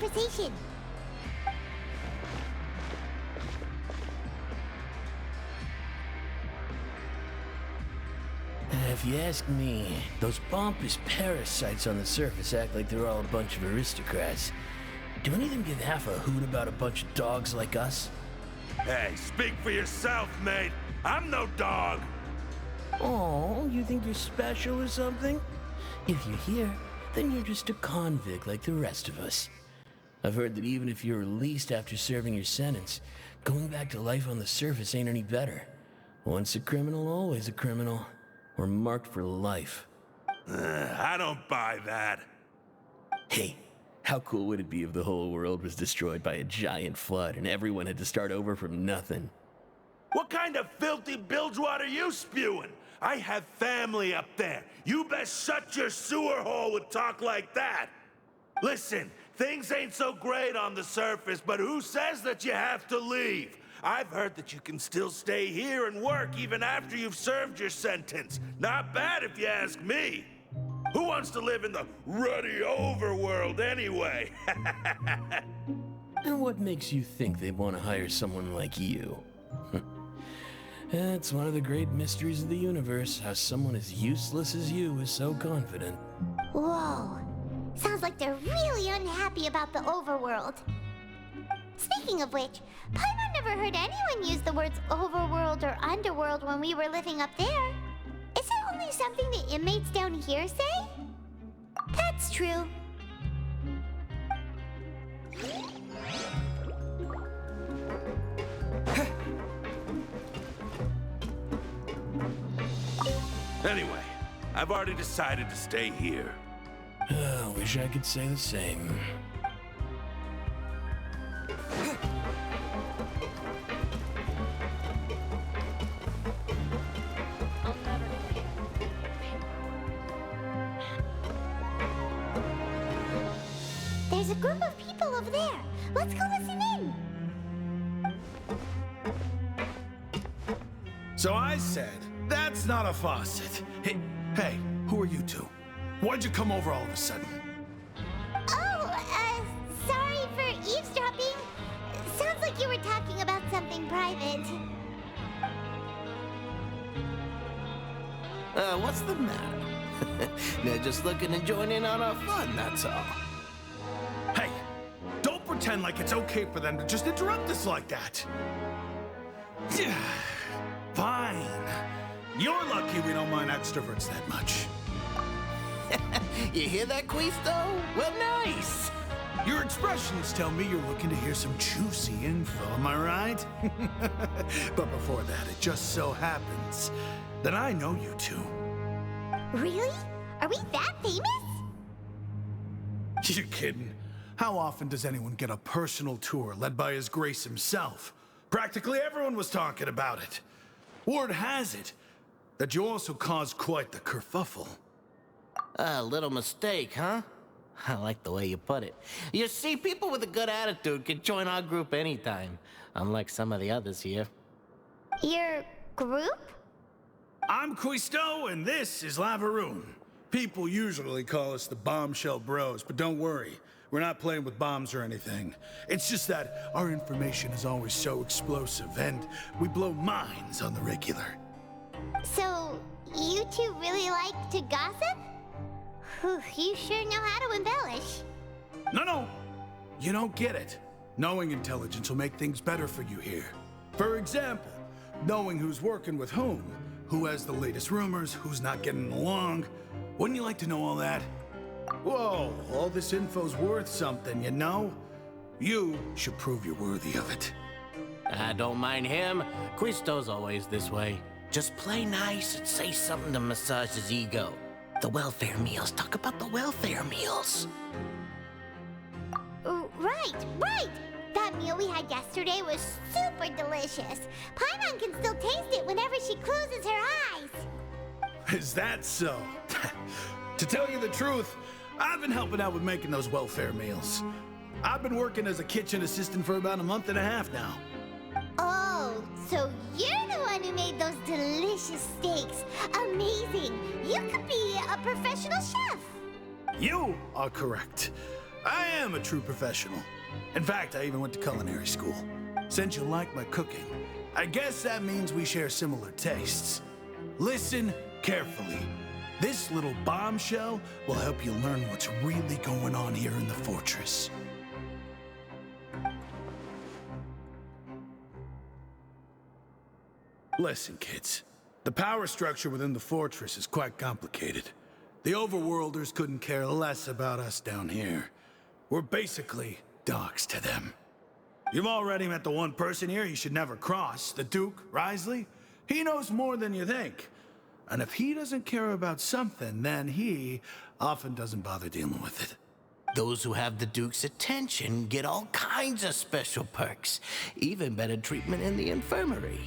conversation. If you ask me, those pompous parasites on the surface act like they're all a bunch of aristocrats. Do any of them give half a hoot about a bunch of dogs like us? Hey, speak for yourself, mate. I'm no dog. Oh, you think you're special or something? If you're here, then you're just a convict like the rest of us. I've heard that even if you're released after serving your sentence, going back to life on the surface ain't any better. Once a criminal, always a criminal. We're marked for life. I don't buy that. Hey, how cool would it be if the whole world was destroyed by a giant flood and everyone had to start over from nothing? What kind of filthy bilge water are you spewing? I have family up there. You best shut your sewer hole with talk like that. Listen, things ain't so great on the surface, but who says that you have to leave? I've heard that you can still stay here and work even after you've served your sentence. Not bad if you ask me. Who wants to live in the ruddy overworld anyway? And what makes you think they want to hire someone like you? It's one of the great mysteries of the universe, how someone as useless as you is so confident. Whoa. Sounds like they're really unhappy about the overworld. Speaking of which, Paimon never heard anyone use the words overworld or underworld when we were living up there. Is it only something the inmates down here say? That's true. Anyway, I've already decided to stay here. Wish I could say the same. There's a group of people over there. Let's go listen in. So I said, that's not a faucet. Hey, who are you two? Why'd you come over all of a sudden? Oh, sorry for eavesdropping. Sounds like you were talking about something private. What's the matter? They're just looking to join in on our fun, that's all. Hey, don't pretend like it's okay for them to just interrupt us like that. Fine. You're lucky we don't mind extroverts that much. You hear that, Quisto? Well, nice. Your expressions tell me you're looking to hear some juicy info, am I right? But before that, it just so happens that I know you two. Really? Are we that famous? You're kidding. How often does anyone get a personal tour led by His Grace himself? Practically everyone was talking about it. Word has it that you also caused quite the kerfuffle. A little mistake, huh? I like the way you put it. You see, people with a good attitude can join our group anytime, unlike some of the others here. Your group? I'm Quisto, and this is Lavaroon. People usually call us the Bombshell Bros, but don't worry. We're not playing with bombs or anything. It's just that our information is always so explosive, and we blow minds on the regular. So, you two really like to gossip? Whew, you sure know how to embellish. No. You don't get it. Knowing intelligence will make things better for you here. For example, knowing who's working with whom, who has the latest rumors, who's not getting along. Wouldn't you like to know all that? Whoa, all this info's worth something, you know? You should prove you're worthy of it. I don't mind him. Quisto's always this way. Just play nice and say something to massage his ego. The welfare meals. Talk about the welfare meals. Right. That meal we had yesterday was super delicious. Paimon can still taste it whenever she closes her eyes. Is that so? To tell you the truth, I've been helping out with making those welfare meals. I've been working as a kitchen assistant for about a month and a half now. Oh, so you're the one who made those delicious steaks. Amazing. You could be a professional chef. You are correct. I am a true professional. In fact, I even went to culinary school. Since you like my cooking, I guess that means we share similar tastes. Listen carefully. This little bombshell will help you learn what's really going on here in the fortress. Listen, kids. The power structure within the fortress is quite complicated. The overworlders couldn't care less about us down here. We're basically dogs to them. You've already met the one person here you should never cross, the Duke, Risley. He knows more than you think. And if he doesn't care about something, then he often doesn't bother dealing with it. Those who have the Duke's attention get all kinds of special perks, even better treatment in the infirmary.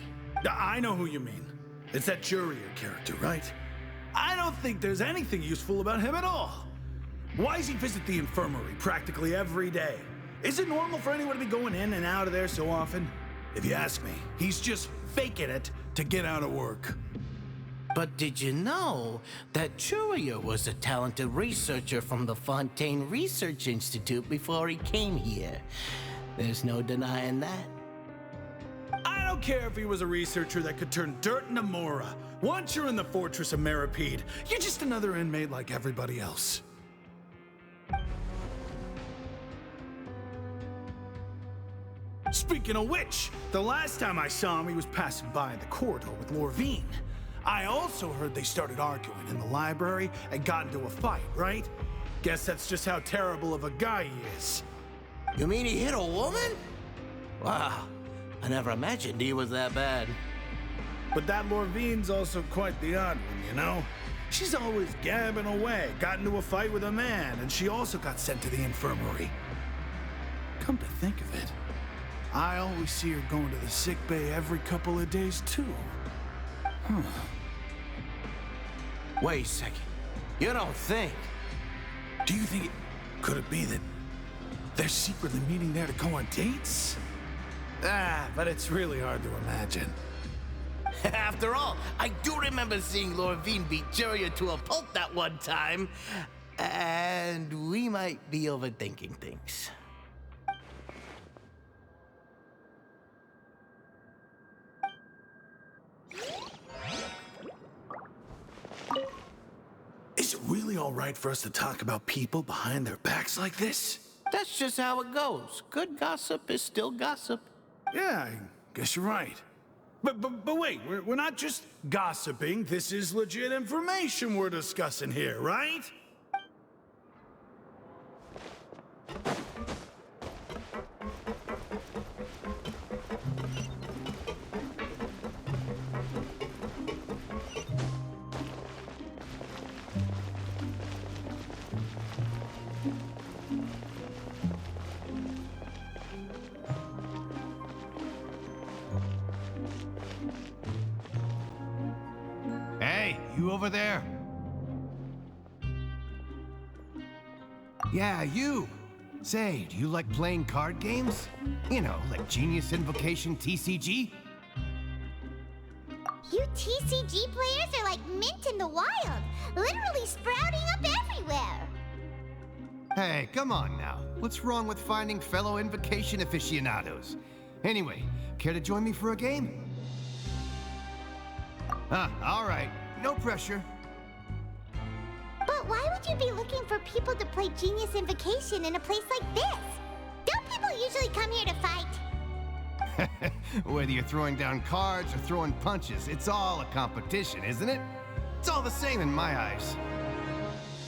I know who you mean. It's that Jurier character, right? I don't think there's anything useful about him at all. Why does he visit the infirmary practically every day? Is it normal for anyone to be going in and out of there so often? If you ask me, he's just faking it to get out of work. But did you know that Jurier was a talented researcher from the Fontaine Research Institute before he came here? There's no denying that. I don't care if he was a researcher that could turn dirt into Mora. Once you're in the fortress of Meripede, you're just another inmate like everybody else. Speaking of which, the last time I saw him, he was passing by the corridor with Lorvine. I also heard they started arguing in the library and got into a fight, right? Guess that's just how terrible of a guy he is. You mean he hit a woman? Wow, I never imagined he was that bad. But that Lorvine's also quite the odd one, you know? She's always gabbing away, got into a fight with a man, and she also got sent to the infirmary. Come to think of it, I always see her going to the sick bay every couple of days, too. Huh. Wait a second. You don't think? Do you think could it be that they're secretly meeting there to go on dates? But it's really hard to imagine. After all, I do remember seeing Lorvine beat Jurier to a pulp that one time. And we might be overthinking things. Is it really all right for us to talk about people behind their backs like this? That's just how it goes. Good gossip is still gossip. Yeah, I guess you're right. But wait, we're not just gossiping. This is legit information we're discussing here, right? Hey, you over there? Yeah, you. Say, do you like playing card games? You know, like Genius Invocation TCG? You TCG players are like mint in the wild, literally sprouting up everywhere. Hey, come on now. What's wrong with finding fellow Invocation aficionados? Anyway, care to join me for a game? All right. No pressure. But why would you be looking for people to play Genius Invocation in a place like this? Don't people usually come here to fight? Whether you're throwing down cards or throwing punches, it's all a competition, isn't it? It's all the same in my eyes.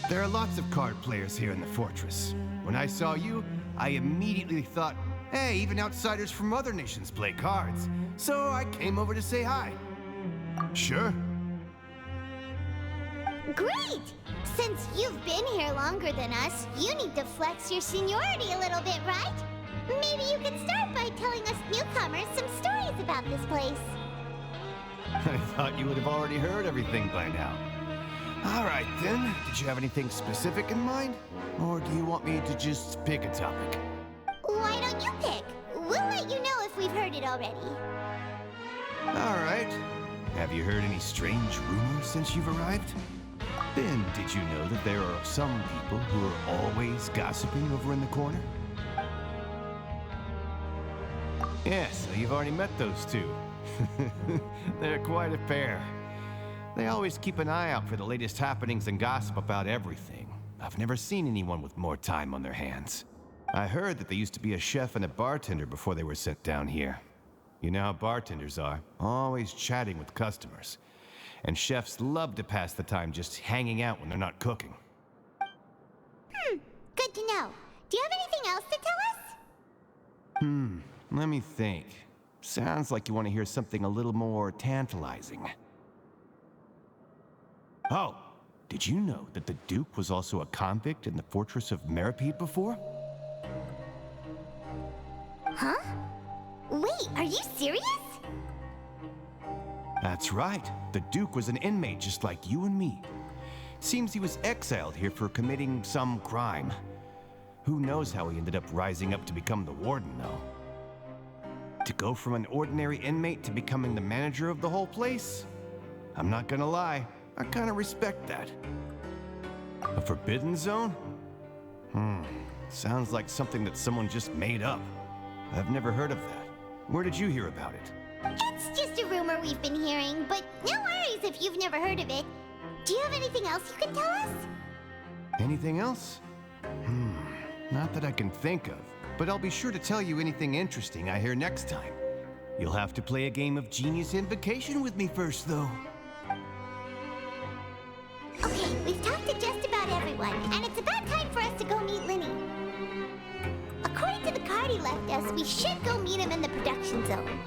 There are lots of card players here in the fortress. When I saw you, I immediately thought, hey, even outsiders from other nations play cards. So I came over to say hi. Sure. Great! Since you've been here longer than us, you need to flex your seniority a little bit, right? Maybe you could start by telling us newcomers some stories about this place. I thought you would have already heard everything by now. All right, then. Did you have anything specific in mind? Or do you want me to just pick a topic? Why don't you pick? We'll let you know if we've heard it already. All right. Have you heard any strange rumors since you've arrived? Ben, did you know that there are some people who are always gossiping over in the corner? Yes, you've already met those two. They're quite a pair. They always keep an eye out for the latest happenings and gossip about everything. I've never seen anyone with more time on their hands. I heard that they used to be a chef and a bartender before they were sent down here. You know how bartenders are, always chatting with customers. And chefs love to pass the time just hanging out when they're not cooking. Good to know. Do you have anything else to tell us? Let me think. Sounds like you want to hear something a little more tantalizing. Oh, did you know that the Duke was also a convict in the fortress of Meripede before? Huh? Wait, are you serious? That's right. The Duke was an inmate just like you and me. Seems he was exiled here for committing some crime. Who knows how he ended up rising up to become the warden, though. To go from an ordinary inmate to becoming the manager of the whole place? I'm not gonna lie, I kinda respect that. A forbidden zone? Sounds like something that someone just made up. I've never heard of that. Where did you hear about it? It's just a rumor we've been hearing, but no worries if you've never heard of it. Do you have anything else you can tell us? Anything else? Not that I can think of, but I'll be sure to tell you anything interesting I hear next time. You'll have to play a game of Genius Invocation with me first, though. Okay, we've talked to just about everyone, and it's about time for us to go meet Linny. According to the card he left us, we should go meet him in the production zone.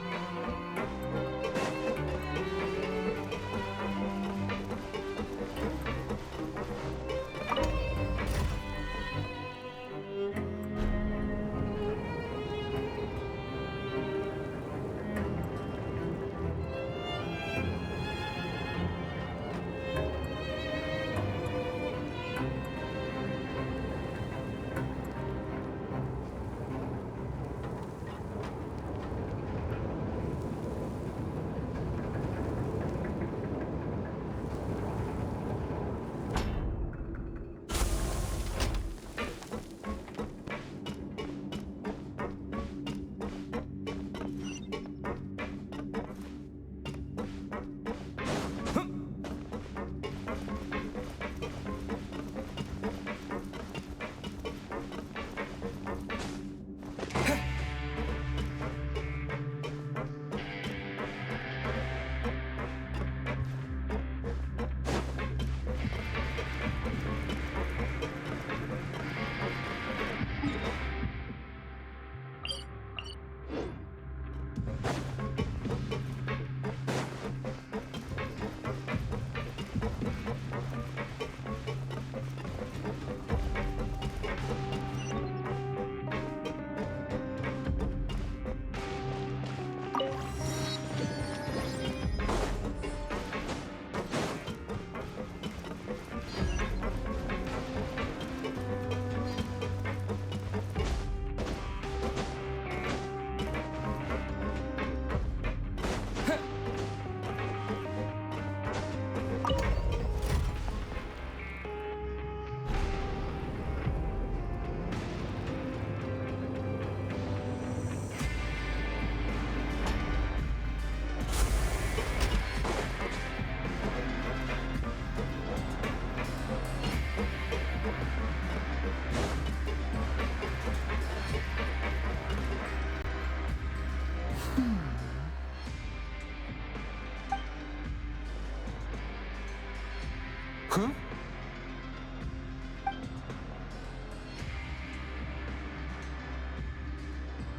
Huh?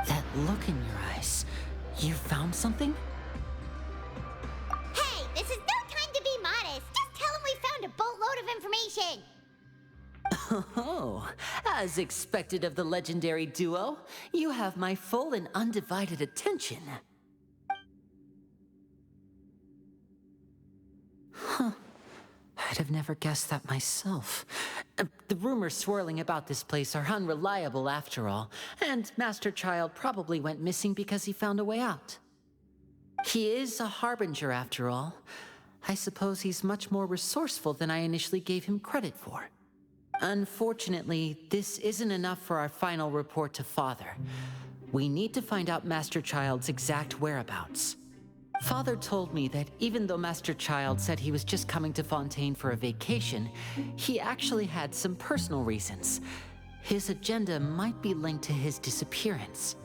That look in your eyes. You found something? Hey, this is no time to be modest. Just tell him we found a boatload of information. Oh, as expected of the legendary duo, you have my full and undivided attention. Huh. I'd have never guessed that myself. The rumors swirling about this place are unreliable after all, and Master Child probably went missing because he found a way out. He is a harbinger after all. I suppose he's much more resourceful than I initially gave him credit for. Unfortunately, this isn't enough for our final report to Father. We need to find out Master Child's exact whereabouts. Father told me that even though Master Child said he was just coming to Fontaine for a vacation, he actually had some personal reasons. His agenda might be linked to his disappearance.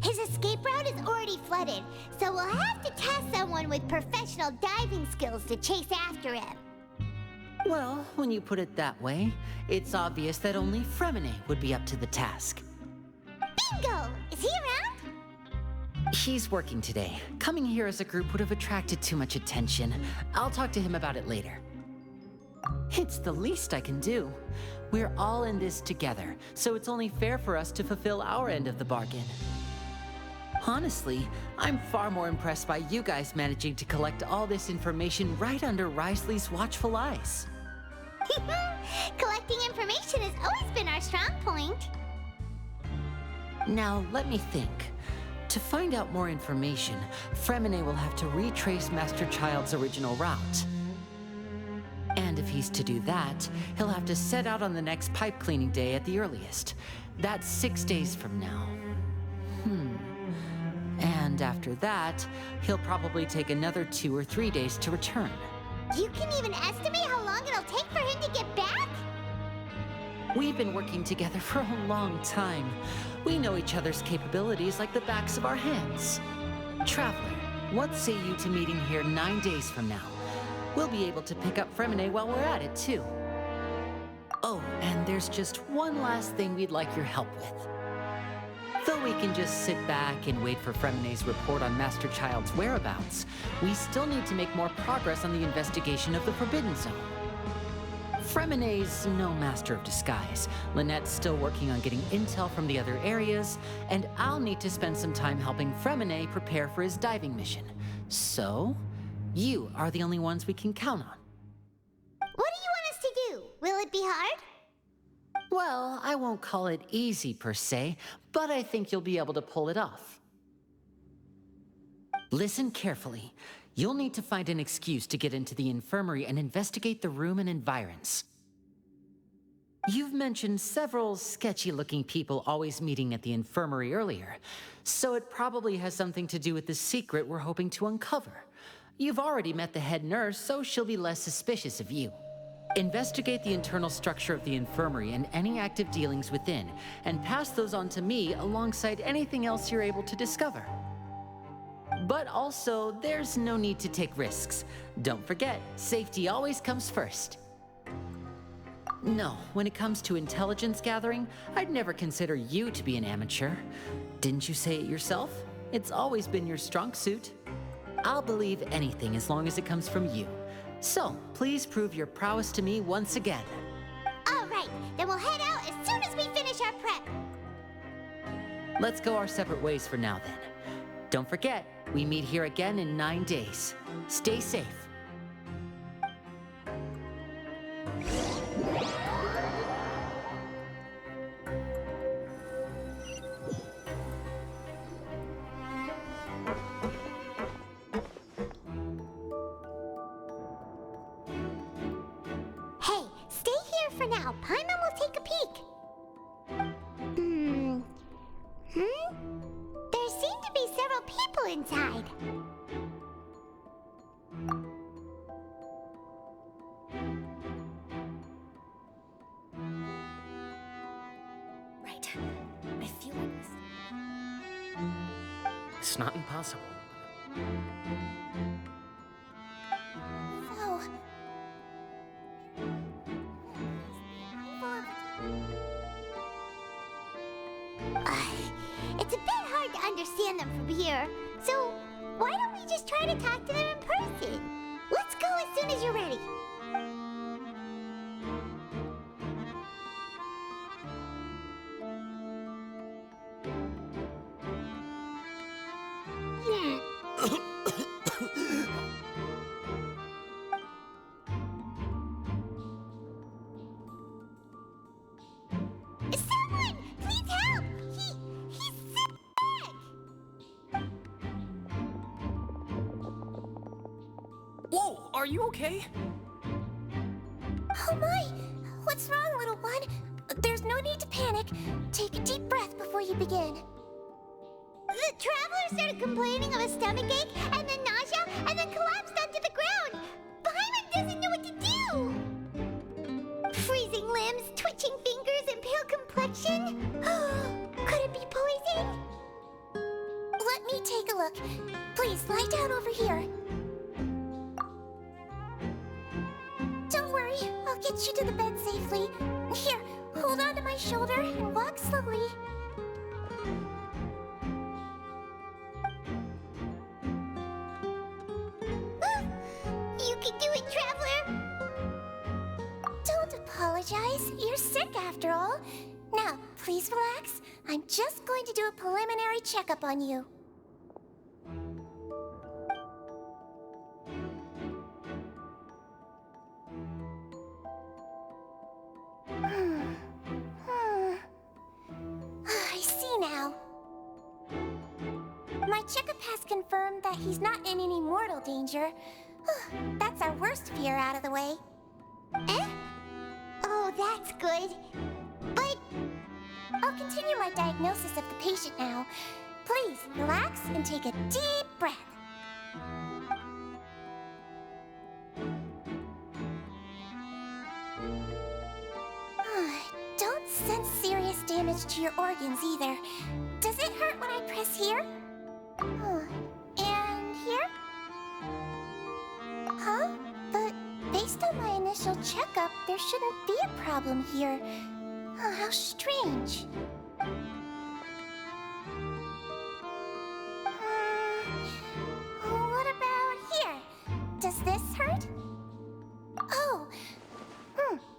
His escape route is already flooded, so we'll have to task someone with professional diving skills to chase after him. Well, when you put it that way, it's obvious that only Fremine would be up to the task. Bingo! Is he around? He's working today. Coming here as a group would have attracted too much attention. I'll talk to him about it later. It's the least I can do. We're all in this together, so it's only fair for us to fulfill our end of the bargain. Honestly, I'm far more impressed by you guys managing to collect all this information right under Risley's watchful eyes. Collecting information has always been our strong point. Now, let me think. To find out more information, Fremine will have to retrace Master Child's original route. And if he's to do that, he'll have to set out on the next pipe cleaning day at the earliest. That's 6 days from now. And after that, he'll probably take another 2 or 3 days to return. You can even estimate how long it'll take for him to get back? We've been working together for a long time. We know each other's capabilities like the backs of our hands. Traveler, what say you to meeting here 9 days from now? We'll be able to pick up Fremine while we're at it, too. Oh, and there's just one last thing we'd like your help with. Though we can just sit back and wait for Fremine's report on Master Child's whereabouts, we still need to make more progress on the investigation of the Forbidden Zone. Fremine's no master of disguise. Lynette's still working on getting intel from the other areas, and I'll need to spend some time helping Fremine prepare for his diving mission. So, you are the only ones we can count on. What do you want us to do? Will it be hard? Well, I won't call it easy per se, but I think you'll be able to pull it off. Listen carefully. You'll need to find an excuse to get into the infirmary and investigate the room and environs. You've mentioned several sketchy-looking people always meeting at the infirmary earlier, so it probably has something to do with the secret we're hoping to uncover. You've already met the head nurse, so she'll be less suspicious of you. Investigate the internal structure of the infirmary and any active dealings within, and pass those on to me alongside anything else you're able to discover. But also, there's no need to take risks. Don't forget, safety always comes first. No, when it comes to intelligence gathering, I'd never consider you to be an amateur. Didn't you say it yourself? It's always been your strong suit. I'll believe anything as long as it comes from you. So, please prove your prowess to me once again. All right, then we'll head out as soon as we finish our prep. Let's go our separate ways for now then. Don't forget, we meet here again in 9 days. Stay safe. Hey, stay here for now. Paimon will take a peek. There seem to be several people inside. Right. I feel like this. It's not impossible. Oh. It's a bit hard to understand them from here, so why don't we just try to talk to them in person? Let's go as soon as you're ready. Someone! Please help! He's sick! are you okay? Oh my! What's wrong, little one? There's no need to panic. Take a deep breath before you begin. The traveler started complaining of a stomachache, and then nausea, and then collapsed onto the ground. Paimon doesn't know what to do. Freezing limbs, twitching fingers, and pale complexion? Could it be poison? Let me take a look. Please, lie down over here. Don't worry, I'll get you to the bed safely. Here, hold on to my shoulder and walk slowly. You can do it, Traveler! Don't apologize. You're sick after all. Now, please relax. I'm just going to do a preliminary checkup on you. I see now. My checkup has confirmed that he's not in any mortal danger. That's our worst fear out of the way. Eh? Oh, that's good. But I'll continue my diagnosis of the patient now. Please relax and take a deep breath. Don't sense serious damage to your organs either. Does it hurt when I press here? And here? Huh? But based on my initial checkup, there shouldn't be a problem here. Oh, how strange. What about here? Does this hurt? Oh.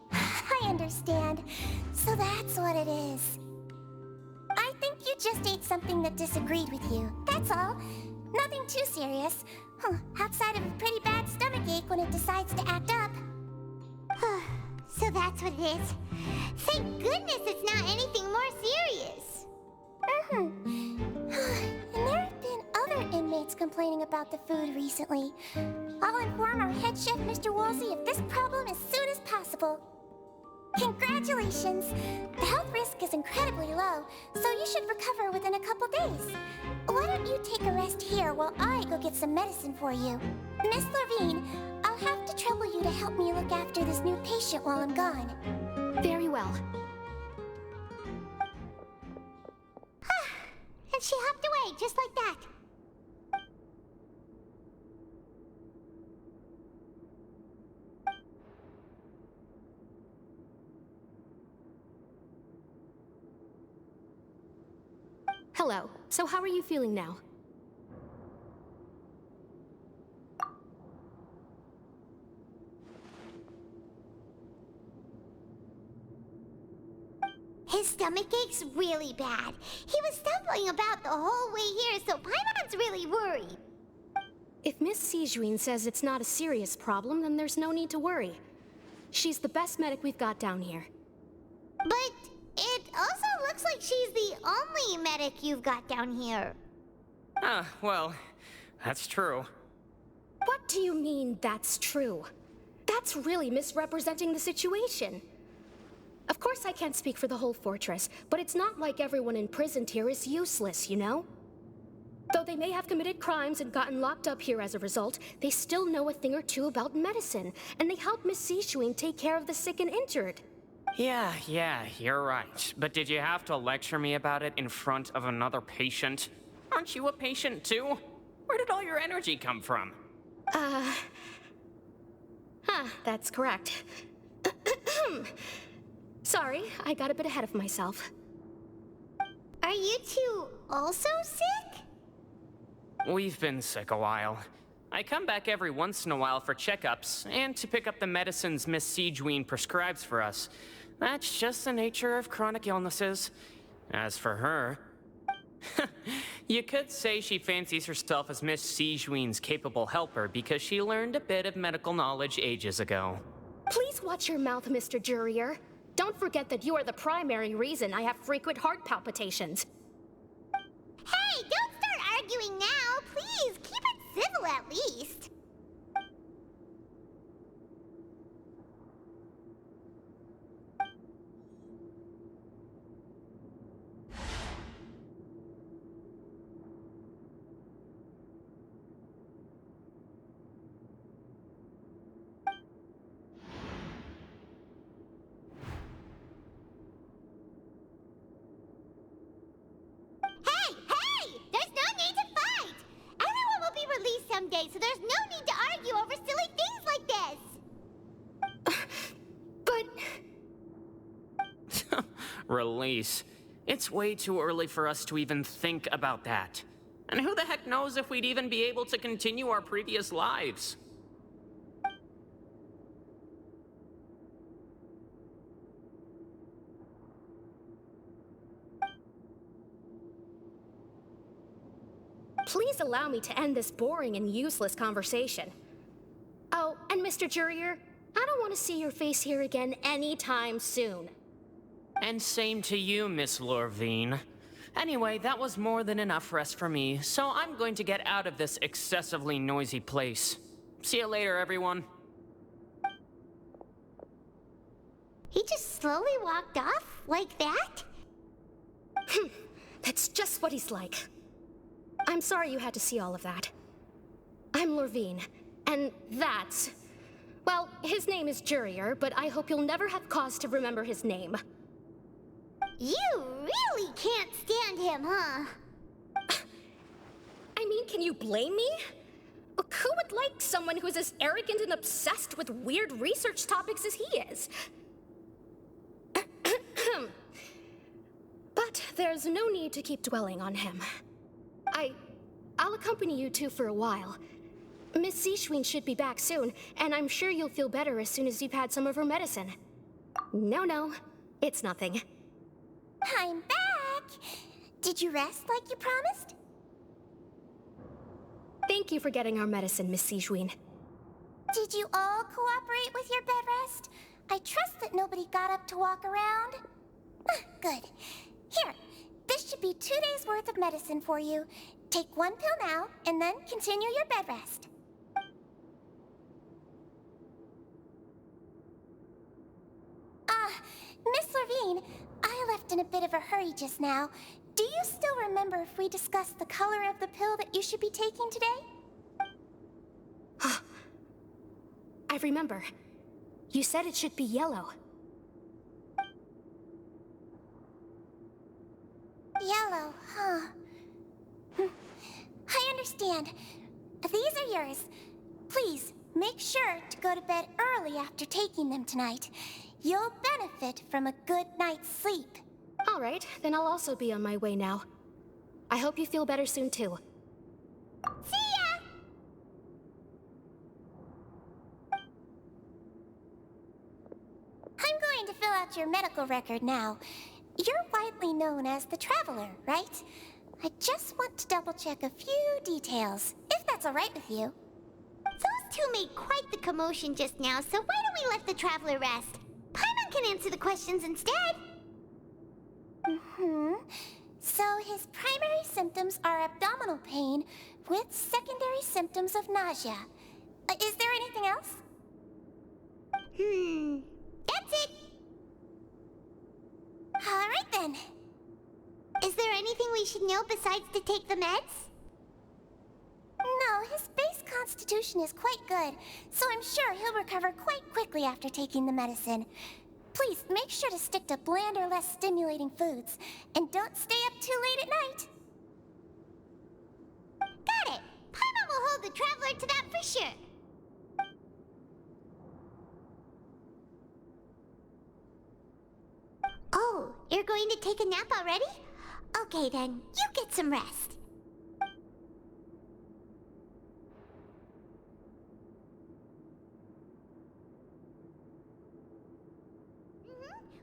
I understand. So that's what it is. I think you just ate something that disagreed with you. That's all. Nothing too serious. Outside of a pretty bad stomachache when it decides to act up. So that's what it is. Thank goodness it's not anything more serious. And there have been other inmates complaining about the food recently. I'll inform our head chef, Mr. Woolsey, of this problem as soon as possible. Congratulations! The health risk is incredibly low, so you should recover within a couple days. Why don't you take a rest here while I go get some medicine for you? Miss Levine, I'll have to trouble you to help me look after this new patient while I'm gone. Very well. And she hopped away just like that. Hello. So how are you feeling now? His stomach ache's really bad. He was stumbling about the whole way here, so Paimon's really worried. If Miss Sijuin says it's not a serious problem, then there's no need to worry. She's the best medic we've got down here. But it also looks like she's the only medic you've got down here. Well, that's true. What do you mean, that's true? That's really misrepresenting the situation. Of course I can't speak for the whole fortress, but it's not like everyone imprisoned here is useless, you know? Though they may have committed crimes and gotten locked up here as a result, they still know a thing or two about medicine, and they help Miss Sijuin take care of the sick and injured. Yeah, you're right. But did you have to lecture me about it in front of another patient? Aren't you a patient too? Where did all your energy come from? That's correct. Sorry, I got a bit ahead of myself. Are you two also sick? We've been sick a while. I come back every once in a while for checkups, and to pick up the medicines Miss Sijuin prescribes for us. That's just the nature of chronic illnesses. As for her... you could say she fancies herself as Miss Sijuin's capable helper because she learned a bit of medical knowledge ages ago. Please watch your mouth, Mr. Jurier. Don't forget that you are the primary reason I have frequent heart palpitations. Hey, don't start arguing now. Please, keep it civil at least. someday, so there's no need to argue over silly things like this. But... Release. It's way too early for us to even think about that. And who the heck knows if we'd even be able to continue our previous lives? Please allow me to end this boring and useless conversation. Oh, and Mr. Jurier, I don't want to see your face here again anytime soon. And same to you, Miss Lorvine. Anyway, that was more than enough rest for me, so I'm going to get out of this excessively noisy place. See you later, everyone. He just slowly walked off like that? That's just what he's like. I'm sorry you had to see all of that. I'm Lorvine, and that's... Well, his name is Jurier, but I hope you'll never have cause to remember his name. You really can't stand him, huh? I mean, can you blame me? Who would like someone who's as arrogant and obsessed with weird research topics as he is? But there's no need to keep dwelling on him. I'll accompany you two for a while. Miss Zishwin should be back soon, and I'm sure you'll feel better as soon as you've had some of her medicine. No, it's nothing. I'm back! Did you rest like you promised? Thank you for getting our medicine, Miss Zishwin. Did you all cooperate with your bed rest? I trust that nobody got up to walk around. Good. Here, this should be 2 days' worth of medicine for you. Take 1 pill now, and then continue your bed rest. Miss Lorvine, I left in a bit of a hurry just now. Do you still remember if we discussed the color of the pill that you should be taking today? I remember. You said it should be yellow. Yellow, huh? I understand. These are yours. Please, make sure to go to bed early after taking them tonight. You'll benefit from a good night's sleep. All right, then I'll also be on my way now. I hope you feel better soon, too. See ya! I'm going to fill out your medical record now. You're widely known as the Traveler, right? I just want to double-check a few details, if that's all right with you. Those two made quite the commotion just now, so why don't we let the Traveler rest? Paimon can answer the questions instead. So his primary symptoms are abdominal pain with secondary symptoms of nausea. Is there anything else? That's it. All right then. Is there anything we should know besides to take the meds? No, his base constitution is quite good, so I'm sure he'll recover quite quickly after taking the medicine. Please make sure to stick to bland or less stimulating foods, and don't stay up too late at night. Got it! Paimon will hold the Traveler to that for sure. Oh, you're going to take a nap already? Okay then, you get some rest.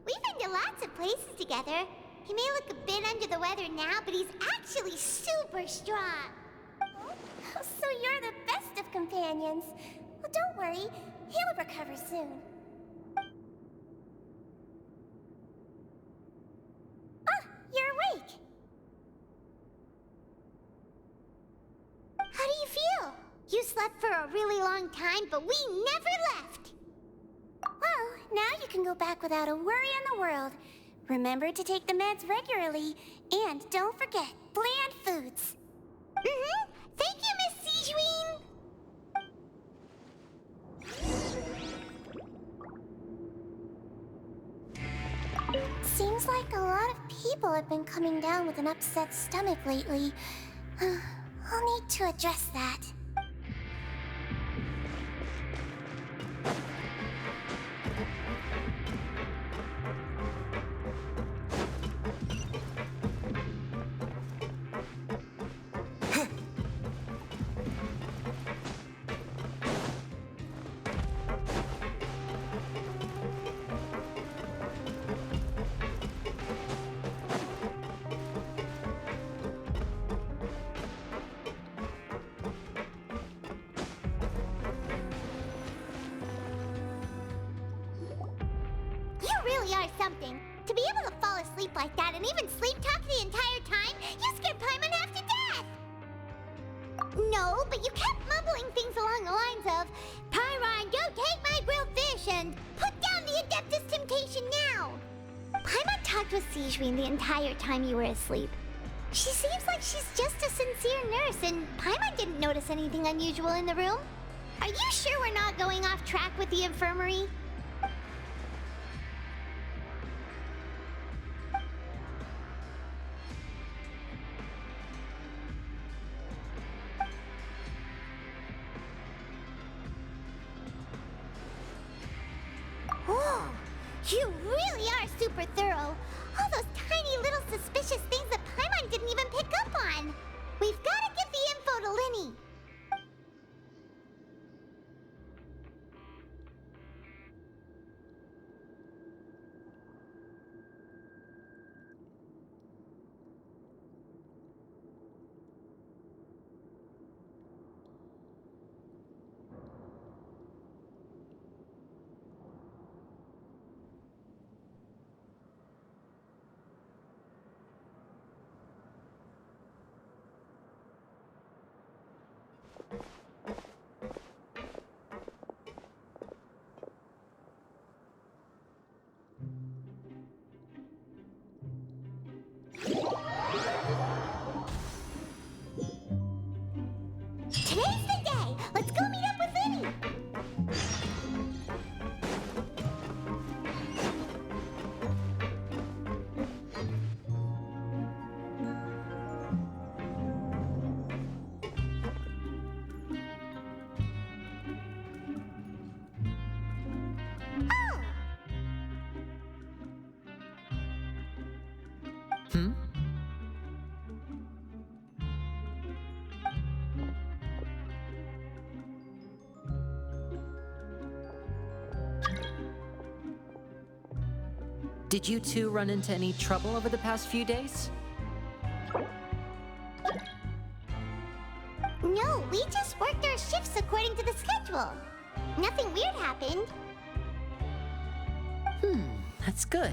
We've been to lots of places together. He may look a bit under the weather now, but he's actually super strong. So you're the best of companions. Well, don't worry. He'll recover soon. You're awake. How do you feel? You slept for a really long time, but we never left. Well, now you can go back without a worry in the world. Remember to take the meds regularly, and don't forget, bland foods. Thank you, Miss Zishwin. Seems like a lot of people have been coming down with an upset stomach lately. I'll need to address that. something. To be able to fall asleep like that and even sleep talk the entire time, you scared Paimon half to death! No, but you kept mumbling things along the lines of, Pyron, don't take my grilled fish, and put down the Adeptus Temptation now! Paimon talked with Sigewinne the entire time you were asleep. She seems like she's just a sincere nurse, and Paimon didn't notice anything unusual in the room. Are you sure we're not going off track with the infirmary? Oh, you really are super thorough. All those tiny little suspicious things that Paimon didn't even pick up on. We've got to get the info to Linny. Today's the day! Let's go meet up with Linny! Oh! Hmm? Did you two run into any trouble over the past few days? No, we just worked our shifts according to the schedule. Nothing weird happened. That's good.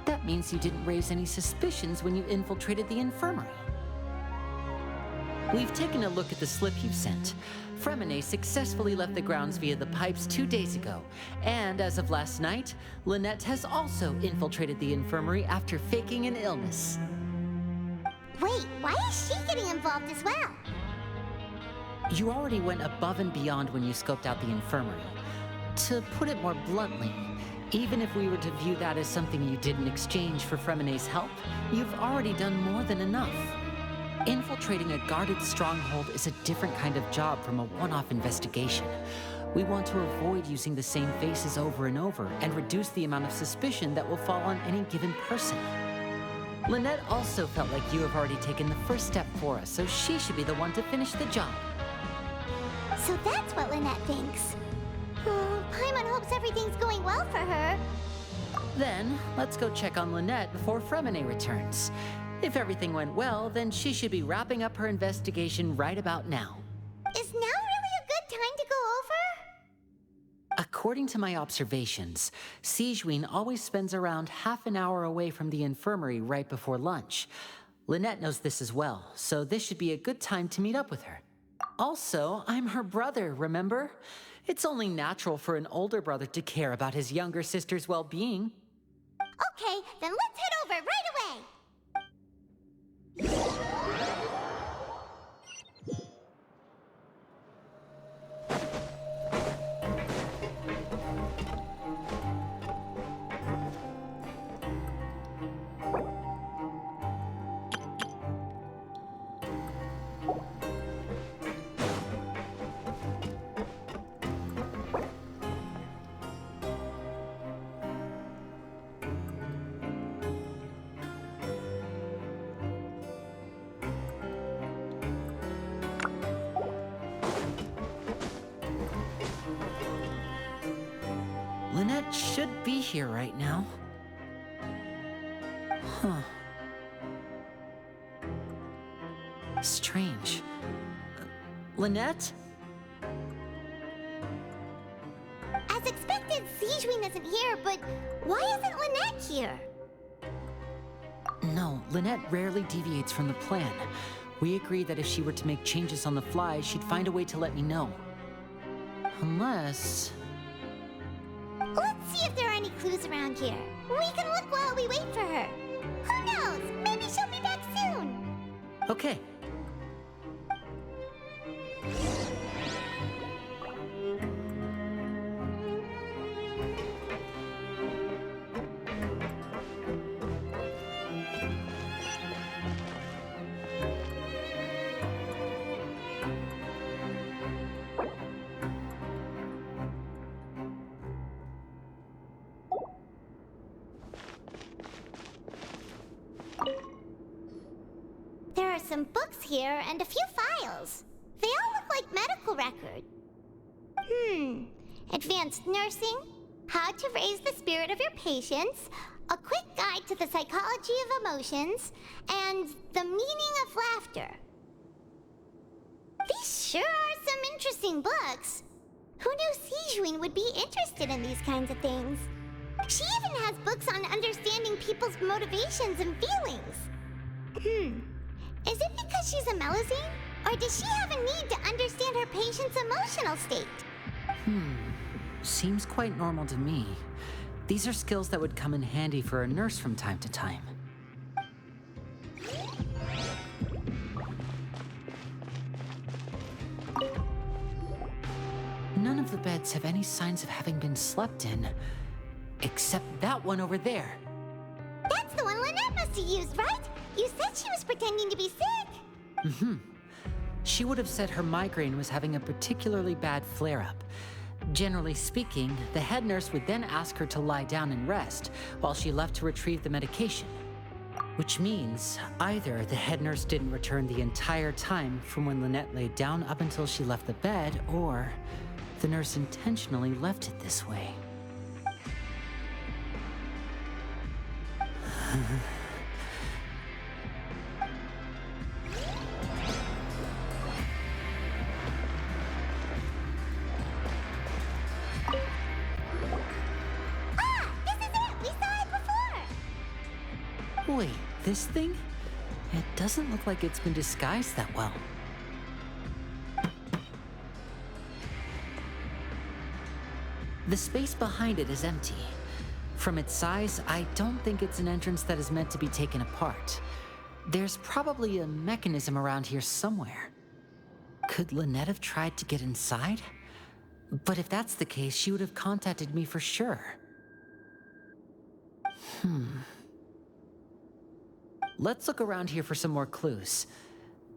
That means you didn't raise any suspicions when you infiltrated the infirmary. We've taken a look at the slip you've sent. Fremine successfully left the grounds via the pipes 2 days ago, and as of last night, Lynette has also infiltrated the infirmary after faking an illness. Wait, why is she getting involved as well? You already went above and beyond when you scoped out the infirmary. To put it more bluntly, even if we were to view that as something you did in exchange for Fremine's help, you've already done more than enough. Infiltrating a guarded stronghold is a different kind of job from a one-off investigation. We want to avoid using the same faces over and over and reduce the amount of suspicion that will fall on any given person. Lynette also felt like you have already taken the first step for us, so she should be the one to finish the job. So that's what Lynette thinks. Oh, Paimon hopes everything's going well for her. Then, let's go check on Lynette before Fremine returns. If everything went well, then she should be wrapping up her investigation right about now. Is now really a good time to go over? According to my observations, Sigewinne always spends around half an hour away from the infirmary right before lunch. Lynette knows this as well, so this should be a good time to meet up with her. Also, I'm her brother, remember? It's only natural for an older brother to care about his younger sister's well-being. Okay, then let's head over right away! Lynette should be here right now. Huh. Strange. Lynette? As expected, Granted, Sigewin isn't here, but why isn't Lynette here? No, Lynette rarely deviates from the plan. We agreed that if she were to make changes on the fly, she'd find a way to let me know. Unless... Let's see if there are any clues around here. We can look while we wait for her. Who knows? Maybe she'll be back soon. Okay. There are some books here and a few files. They all look like medical record. Advanced nursing, how to raise the spirit of your patients, a quick guide to the psychology of emotions, and the meaning of laughter. These sure are some interesting books. Who knew Sigewin would be interested in these kinds of things? She even has books on understanding people's motivations and feelings. Is it because she's a Melusine? Or does she have a need to understand her patient's emotional state? Seems quite normal to me. These are skills that would come in handy for a nurse from time to time. None of the beds have any signs of having been slept in, except that one over there. That's the one Lynette must have used, right? You said she was pretending to be sick. She would have said her migraine was having a particularly bad flare-up. Generally speaking, the head nurse would then ask her to lie down and rest while she left to retrieve the medication. Which means either the head nurse didn't return the entire time from when Lynette laid down up until she left the bed, or the nurse intentionally left it this way. Wait, this thing? It doesn't look like it's been disguised that well. The space behind it is empty. From its size, I don't think it's an entrance that is meant to be taken apart. There's probably a mechanism around here somewhere. Could Lynette have tried to get inside? But if that's the case, she would have contacted me for sure. Let's look around here for some more clues.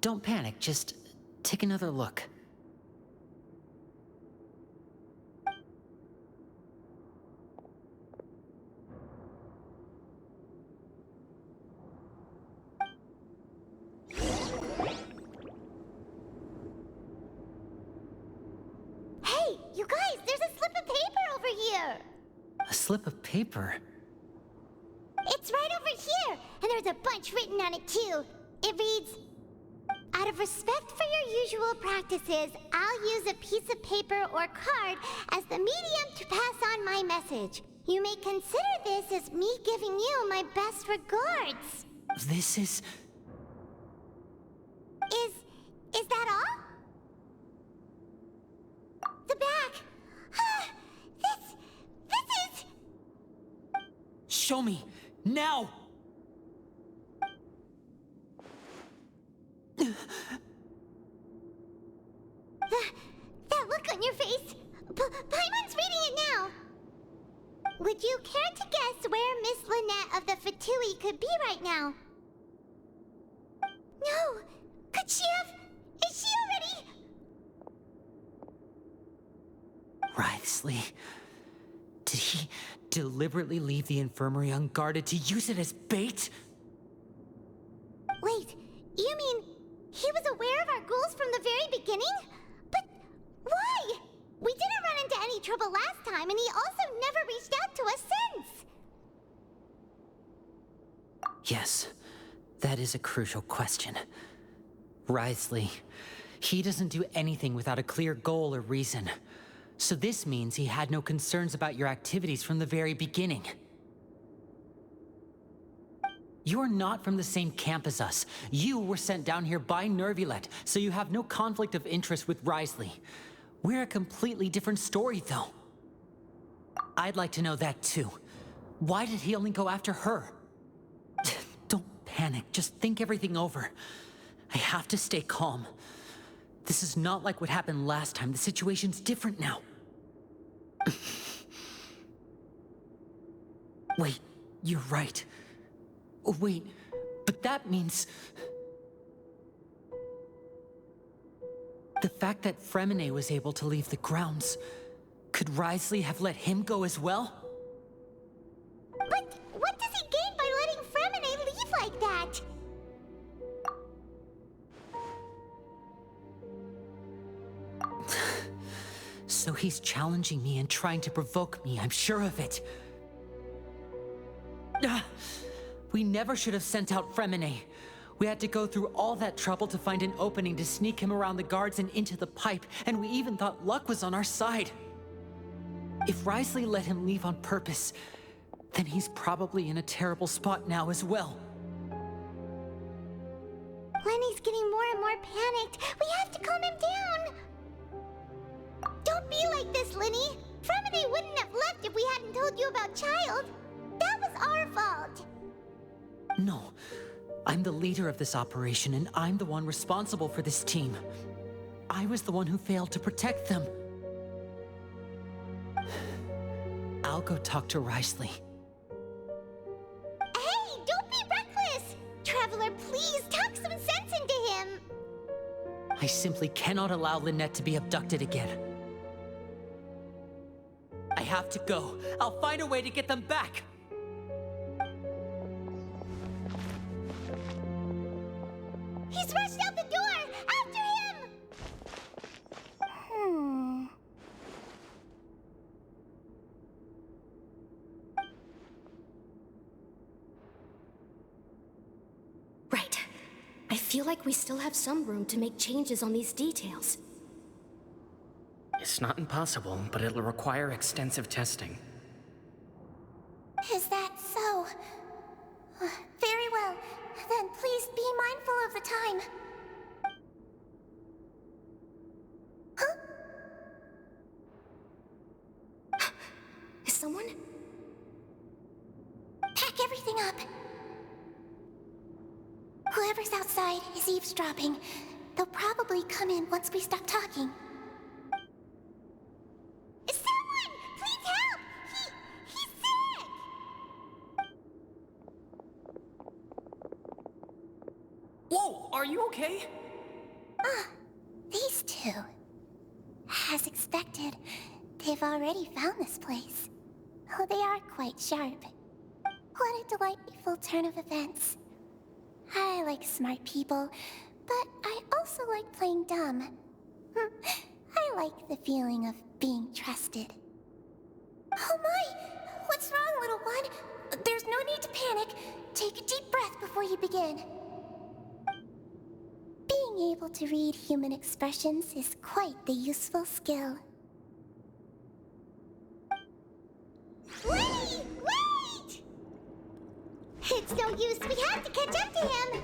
Don't panic, just take another look. Hey, you guys, there's a slip of paper over here. A slip of paper? It's right over here, and there's a bunch written on it too. It reads, "Out of respect for your usual practices, I'll use a piece of paper or card as the medium to pass on my message. You may consider this as me giving you my best regards." This is... Is that all? The back. This is... Show me! Now! That look on your face. Paimon's reading it now. Would you care to guess where Miss Lynette of the Fatui could be right now? No. Could she have? Is she already? Writhsley. Did he deliberately leave the infirmary unguarded to use it as bait? Wait, you mean he was aware of our goals from the very beginning? But why? We didn't run into any trouble last time, and he also never reached out to us since. Yes, that is a crucial question. Writhsley, he doesn't do anything without a clear goal or reason. So this means he had no concerns about your activities from the very beginning. You're not from the same camp as us. You were sent down here by Nervulet, so you have no conflict of interest with Wriothesley. We're a completely different story, though. I'd like to know that, too. Why did he only go after her? Don't panic. Just think everything over. I have to stay calm. This is not like what happened last time. The situation's different now. Wait, you're right. Oh, wait, but that means... The fact that Fremine was able to leave the grounds, could Wriothesley have let him go as well? But what does he gain by letting Fremine leave like that? So he's challenging me and trying to provoke me, I'm sure of it. We never should have sent out Fremine. We had to go through all that trouble to find an opening to sneak him around the guards and into the pipe, and we even thought luck was on our side. If Wriothesley let him leave on purpose, then he's probably in a terrible spot now as well. Lenny's getting more and more panicked. We have to calm him down. Don't be like this, Lenny. Fremine wouldn't have left if we hadn't told you about Child. That was our fault. No, I'm the leader of this operation, and I'm the one responsible for this team. I was the one who failed to protect them. I'll go talk to Wriothesley. Hey, don't be reckless! Traveler, please talk some sense into him! I simply cannot allow Lynette to be abducted again. I have to go. I'll find a way to get them back! He's rushed out the door! After him! Right. I feel like we still have some room to make changes on these details. It's not impossible, but it'll require extensive testing. Is that so? Very well. Then please be mindful of the time. Huh? Is someone? Pack everything up. Whoever's outside is eavesdropping. They'll probably come in once we stop talking. Someone! Please help! He's sick! Whoa, are you okay? These two. As expected, they've already found this place. Oh, they are quite sharp. What a delightful turn of events. I like smart people, but I also like playing dumb. I like the feeling of being trusted. Oh my! What's wrong, little one? There's no need to panic. Take a deep breath before you begin. Being able to read human expressions is quite the useful skill. Wait! Wait! It's no use. We have to catch up to him.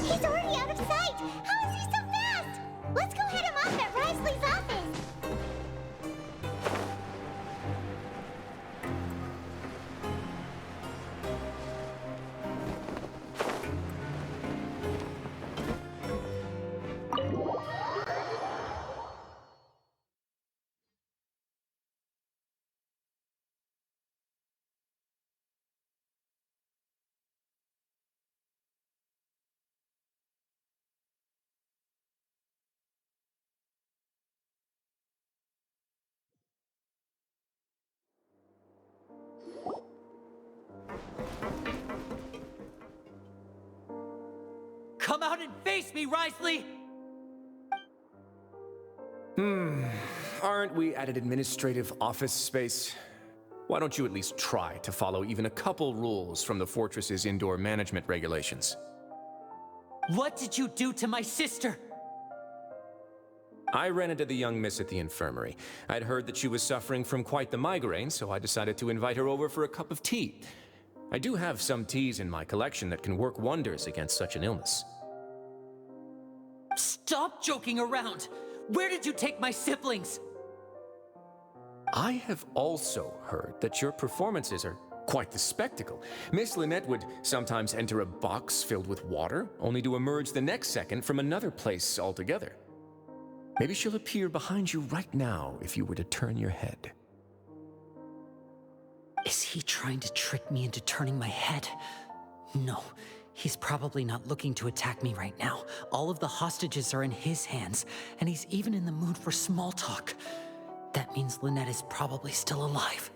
He's already out of sight. How is he so fast? Let's go head him off at Wriothesley's office. Come out and face me, Wriothesley! Aren't we at an administrative office space? Why don't you at least try to follow even a couple rules from the fortress's indoor management regulations? What did you do to my sister? I ran into the young miss at the infirmary. I'd heard that she was suffering from quite the migraine, so I decided to invite her over for a cup of tea. I do have some teas in my collection that can work wonders against such an illness. Stop joking around! Where did you take my siblings? I have also heard that your performances are quite the spectacle. Miss Lynette would sometimes enter a box filled with water, only to emerge the next second from another place altogether. Maybe she'll appear behind you right now if you were to turn your head. Is he trying to trick me into turning my head? No, he's probably not looking to attack me right now. All of the hostages are in his hands, and he's even in the mood for small talk. That means Lynette is probably still alive.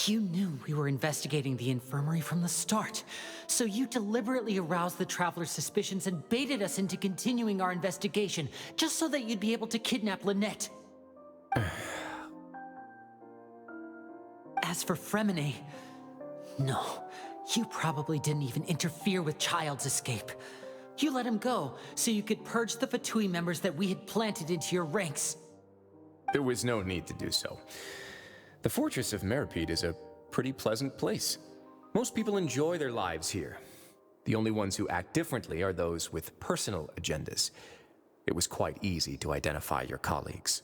You knew we were investigating the infirmary from the start, so you deliberately aroused the Traveler's suspicions and baited us into continuing our investigation, just so that you'd be able to kidnap Lynette. As for Fremine, no, you probably didn't even interfere with Child's escape. You let him go, so you could purge the Fatui members that we had planted into your ranks. There was no need to do so. The Fortress of Meripede is a pretty pleasant place. Most people enjoy their lives here. The only ones who act differently are those with personal agendas. It was quite easy to identify your colleagues.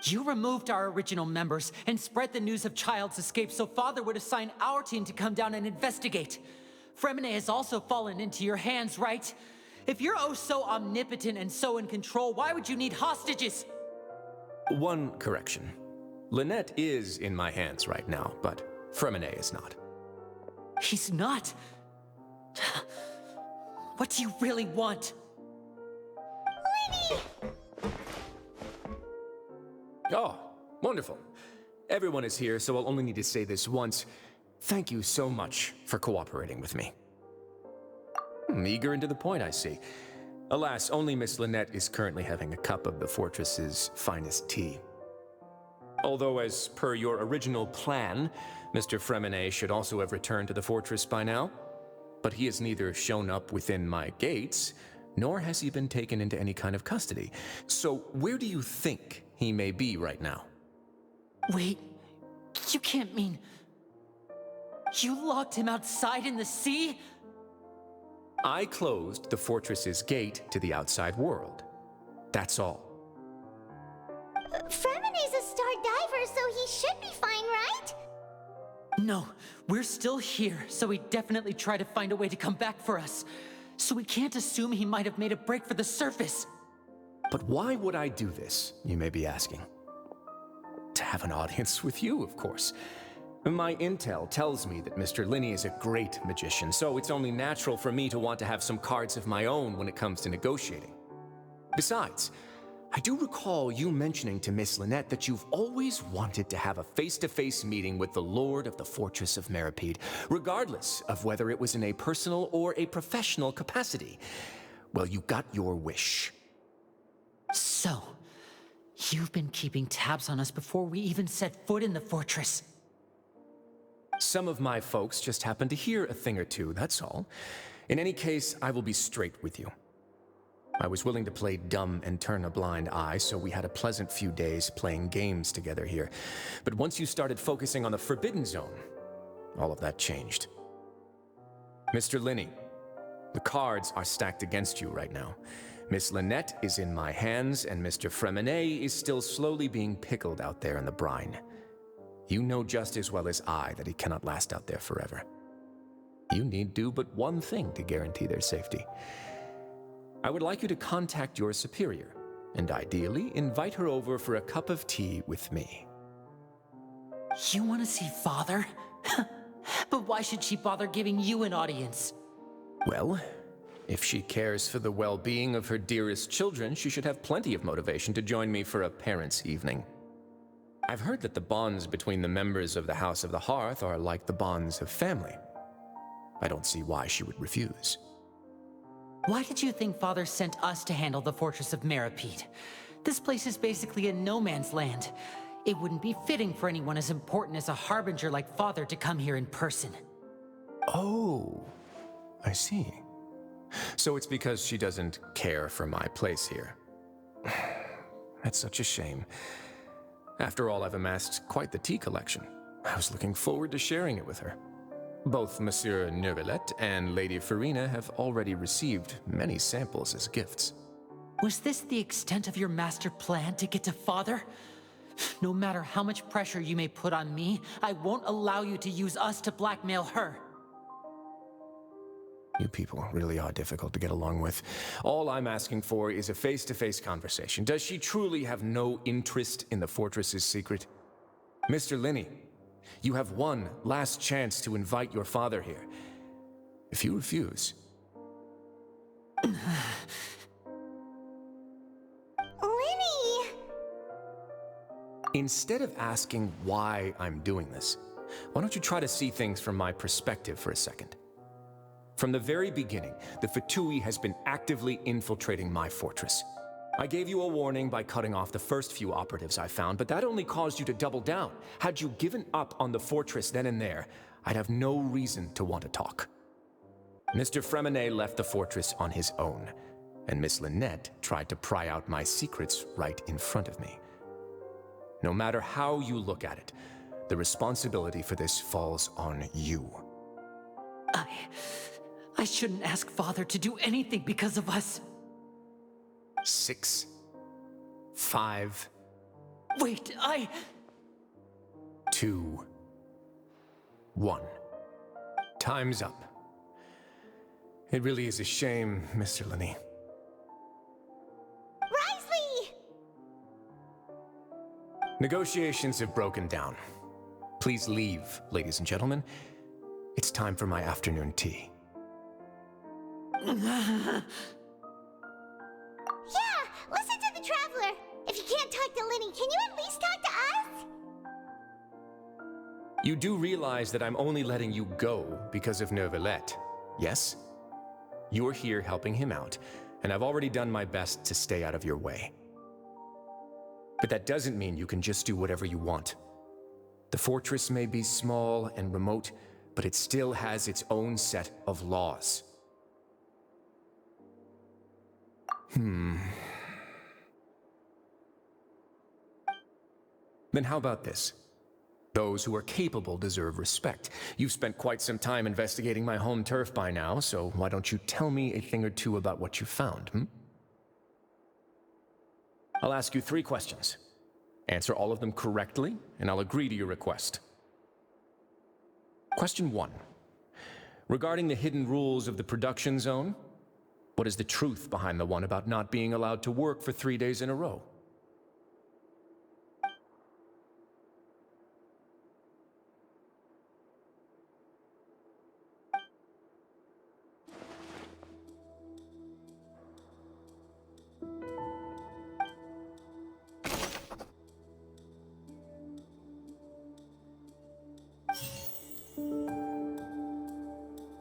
You removed our original members and spread the news of Child's escape so Father would assign our team to come down and investigate. Fremine has also fallen into your hands, right? If you're oh so omnipotent and so in control, why would you need hostages? One correction. Lynette is in my hands right now, but Fremine is not. He's not? What do you really want? Lenny! Oh, wonderful. Everyone is here, so I'll only need to say this once. Thank you so much for cooperating with me. Eager and to the point, I see. Alas, only Miss Lynette is currently having a cup of the fortress's finest tea. Although, as per your original plan, Mr. Fremine should also have returned to the fortress by now. But he has neither shown up within my gates, nor has he been taken into any kind of custody. So where do you think he may be right now? Wait, you can't mean... You locked him outside in the sea? I closed the fortress's gate to the outside world. That's all. Fremine's a star diver, so he should be fine, right? No, we're still here, so he definitely tried to find a way to come back for us. So we can't assume he might have made a break for the surface. But why would I do this, you may be asking? To have an audience with you, of course. My intel tells me that Mr. Linney is a great magician, so it's only natural for me to want to have some cards of my own when it comes to negotiating. Besides, I do recall you mentioning to Miss Lynette that you've always wanted to have a face-to-face meeting with the Lord of the Fortress of Meripede, regardless of whether it was in a personal or a professional capacity. Well, you got your wish. So, you've been keeping tabs on us before we even set foot in the fortress. Some of my folks just happened to hear a thing or two, that's all. In any case, I will be straight with you. I was willing to play dumb and turn a blind eye, so we had a pleasant few days playing games together here. But once you started focusing on the Forbidden Zone, all of that changed. Mr. Linney, the cards are stacked against you right now. Miss Lynette is in my hands, and Mr. Fremine is still slowly being pickled out there in the brine. You know just as well as I that he cannot last out there forever. You need do but one thing to guarantee their safety. I would like you to contact your superior, and ideally invite her over for a cup of tea with me. You want to see Father? But why should she bother giving you an audience? Well, if she cares for the well-being of her dearest children, she should have plenty of motivation to join me for a parents' evening. I've heard that the bonds between the members of the House of the Hearth are like the bonds of family. I don't see why she would refuse. Why did you think Father sent us to handle the Fortress of Meripede? This place is basically a no-man's land. It wouldn't be fitting for anyone as important as a harbinger like Father to come here in person. Oh, I see. So it's because she doesn't care for my place here. That's such a shame. After all, I've amassed quite the tea collection. I was looking forward to sharing it with her. Both Monsieur Neuvillette and Lady Farina have already received many samples as gifts. Was this the extent of your master plan to get to Father? No matter how much pressure you may put on me, I won't allow you to use us to blackmail her. You people really are difficult to get along with. All I'm asking for is a face-to-face conversation. Does she truly have no interest in the fortress's secret? Mr. Linney, you have one last chance to invite your father here. If you refuse... Linny! Instead of asking why I'm doing this, why don't you try to see things from my perspective for a second? From the very beginning, the Fatui has been actively infiltrating my fortress. I gave you a warning by cutting off the first few operatives I found, but that only caused you to double down. Had you given up on the fortress then and there, I'd have no reason to want to talk. Mr. Fremenet left the fortress on his own, and Miss Lynette tried to pry out my secrets right in front of me. No matter how you look at it, the responsibility for this falls on you. I shouldn't ask Father to do anything because of us. 6, 5... Wait, 2, 1. Time's up. It really is a shame, Mr. Linney. Risley! Negotiations have broken down. Please leave, ladies and gentlemen. It's time for my afternoon tea. Yeah, listen to the Traveler. If you can't talk to Linny, can you at least talk to us? You do realize that I'm only letting you go because of Neuvillette, yes? You're here helping him out, and I've already done my best to stay out of your way. But that doesn't mean you can just do whatever you want. The fortress may be small and remote, but it still has its own set of laws. Then how about this? Those who are capable deserve respect. You've spent quite some time investigating my home turf by now, so why don't you tell me a thing or two about what you found, I'll ask you 3 questions. Answer all of them correctly, and I'll agree to your request. Question 1. Regarding the hidden rules of the production zone, what is the truth behind the one about not being allowed to work for 3 days in a row?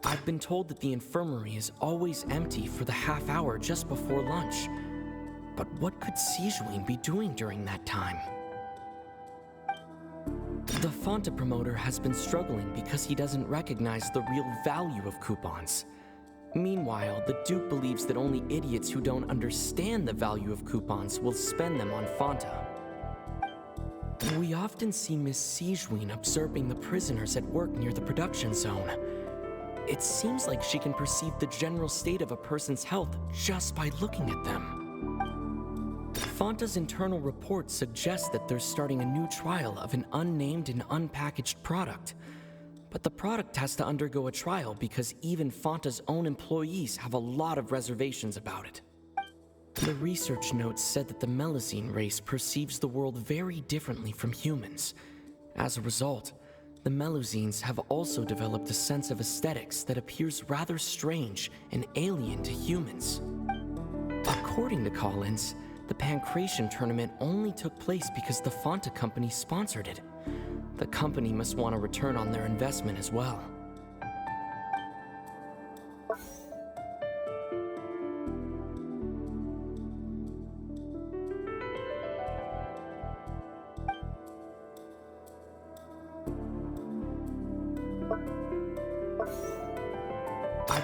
I've been told that the infirmary is always empty for the half hour just before lunch. But what could Sigewinne be doing during that time? The Fonta promoter has been struggling because he doesn't recognize the real value of coupons. Meanwhile, the Duke believes that only idiots who don't understand the value of coupons will spend them on Fonta. We often see Miss Sigewinne observing the prisoners at work near the production zone. It seems like she can perceive the general state of a person's health just by looking at them. Fonta's internal reports suggest that they're starting a new trial of an unnamed and unpackaged product. But the product has to undergo a trial because even Fonta's own employees have a lot of reservations about it. The research notes said that the Melusine race perceives the world very differently from humans. As a result, the Melusines have also developed a sense of aesthetics that appears rather strange and alien to humans. According to Collins, the Pancration tournament only took place because the Fonta company sponsored it. The company must want a return on their investment as well.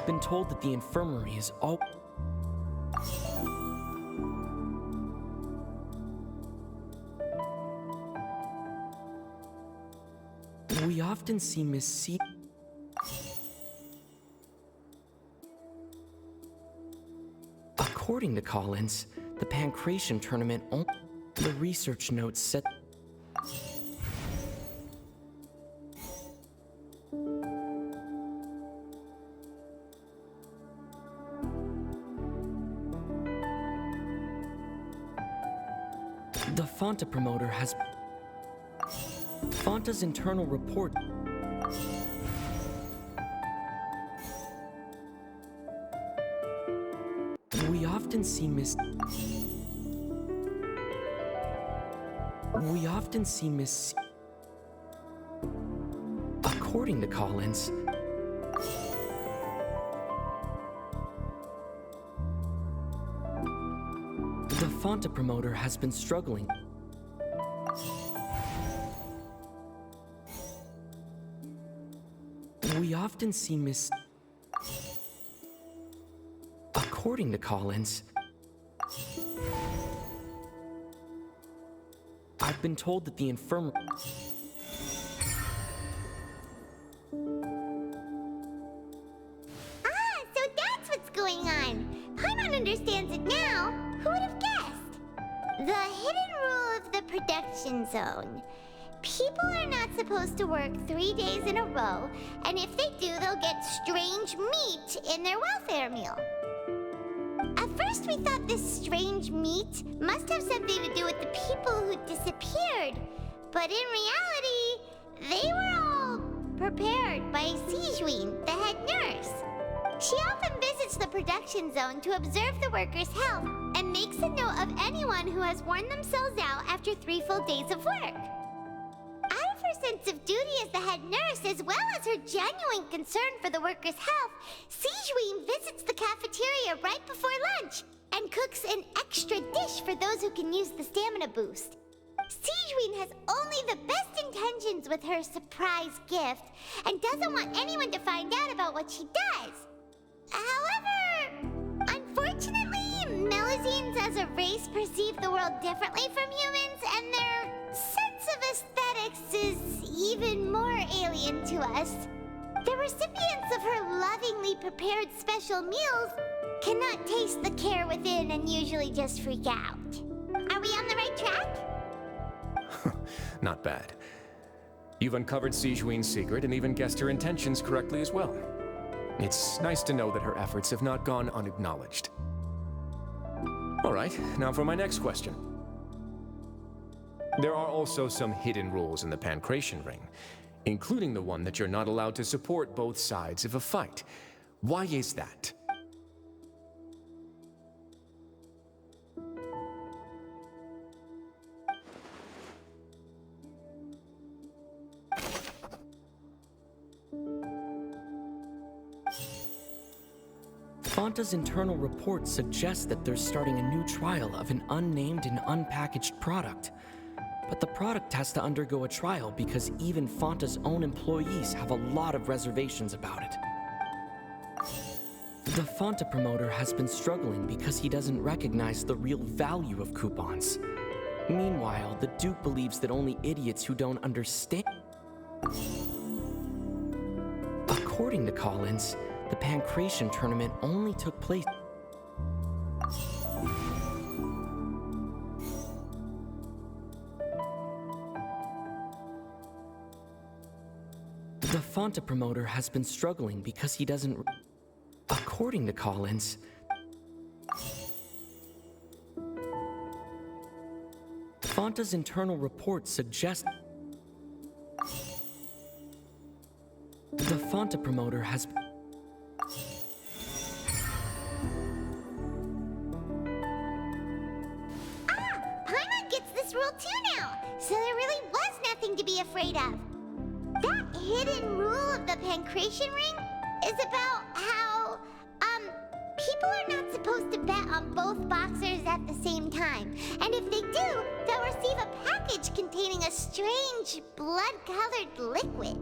I've been told that the infirmary is all... We often see Miss C... According to Collins, the Pancration tournament the research notes said... The Fonta promoter has... Fonta's internal report... We often see Miss... We often see Miss... According to Collins... The Fonta promoter has been struggling. We often see Miss... According to Collins... I've been told that the infirmary... So that's what's going on. Paimon understands it now. Who would have guessed? The hidden rule of the production zone. People are not supposed to work 3 days in a row, and if they do, they'll get strange meat in their welfare meal. At first, we thought this strange meat must have something to do with the people who disappeared, but in reality, they were all prepared by Sijuin, the head nurse. She often visits the production zone to observe the workers' health and makes a note of anyone who has worn themselves out after 3 full days of work. Out of her sense of duty as the head nurse, as well as her genuine concern for the workers' health, Sijuin visits the cafeteria right before lunch and cooks an extra dish for those who can use the stamina boost. Sijuin has only the best intentions with her surprise gift and doesn't want anyone to find out about what she does. However, unfortunately, Melusines as a race perceive the world differently from humans, and their sense of aesthetics is even more alien to us. The recipients of her lovingly prepared special meals cannot taste the care within and usually just freak out. Are we on the right track? Not bad. You've uncovered Sijuin's secret and even guessed her intentions correctly as well. It's nice to know that her efforts have not gone unacknowledged. All right, now for my next question. There are also some hidden rules in the Pancration Ring, including the one that you're not allowed to support both sides of a fight. Why is that? Fonta's internal report suggests that they're starting a new trial of an unnamed and unpackaged product. But the product has to undergo a trial because even Fonta's own employees have a lot of reservations about it. The Fonta promoter has been struggling because he doesn't recognize the real value of coupons. Meanwhile, the Duke believes that only idiots who don't understand... According to Collins, the Pancration tournament only took place... The Fonta promoter has been struggling because he doesn't... According to Collins... Fonta's internal report suggests... The Fonta promoter has... Paimon gets this rule too now, so there really was nothing to be afraid of. That hidden rule of the Pancration Ring is about how, people are not supposed to bet on both boxers at the same time. And if they do, they'll receive a package containing a strange, blood-colored liquid.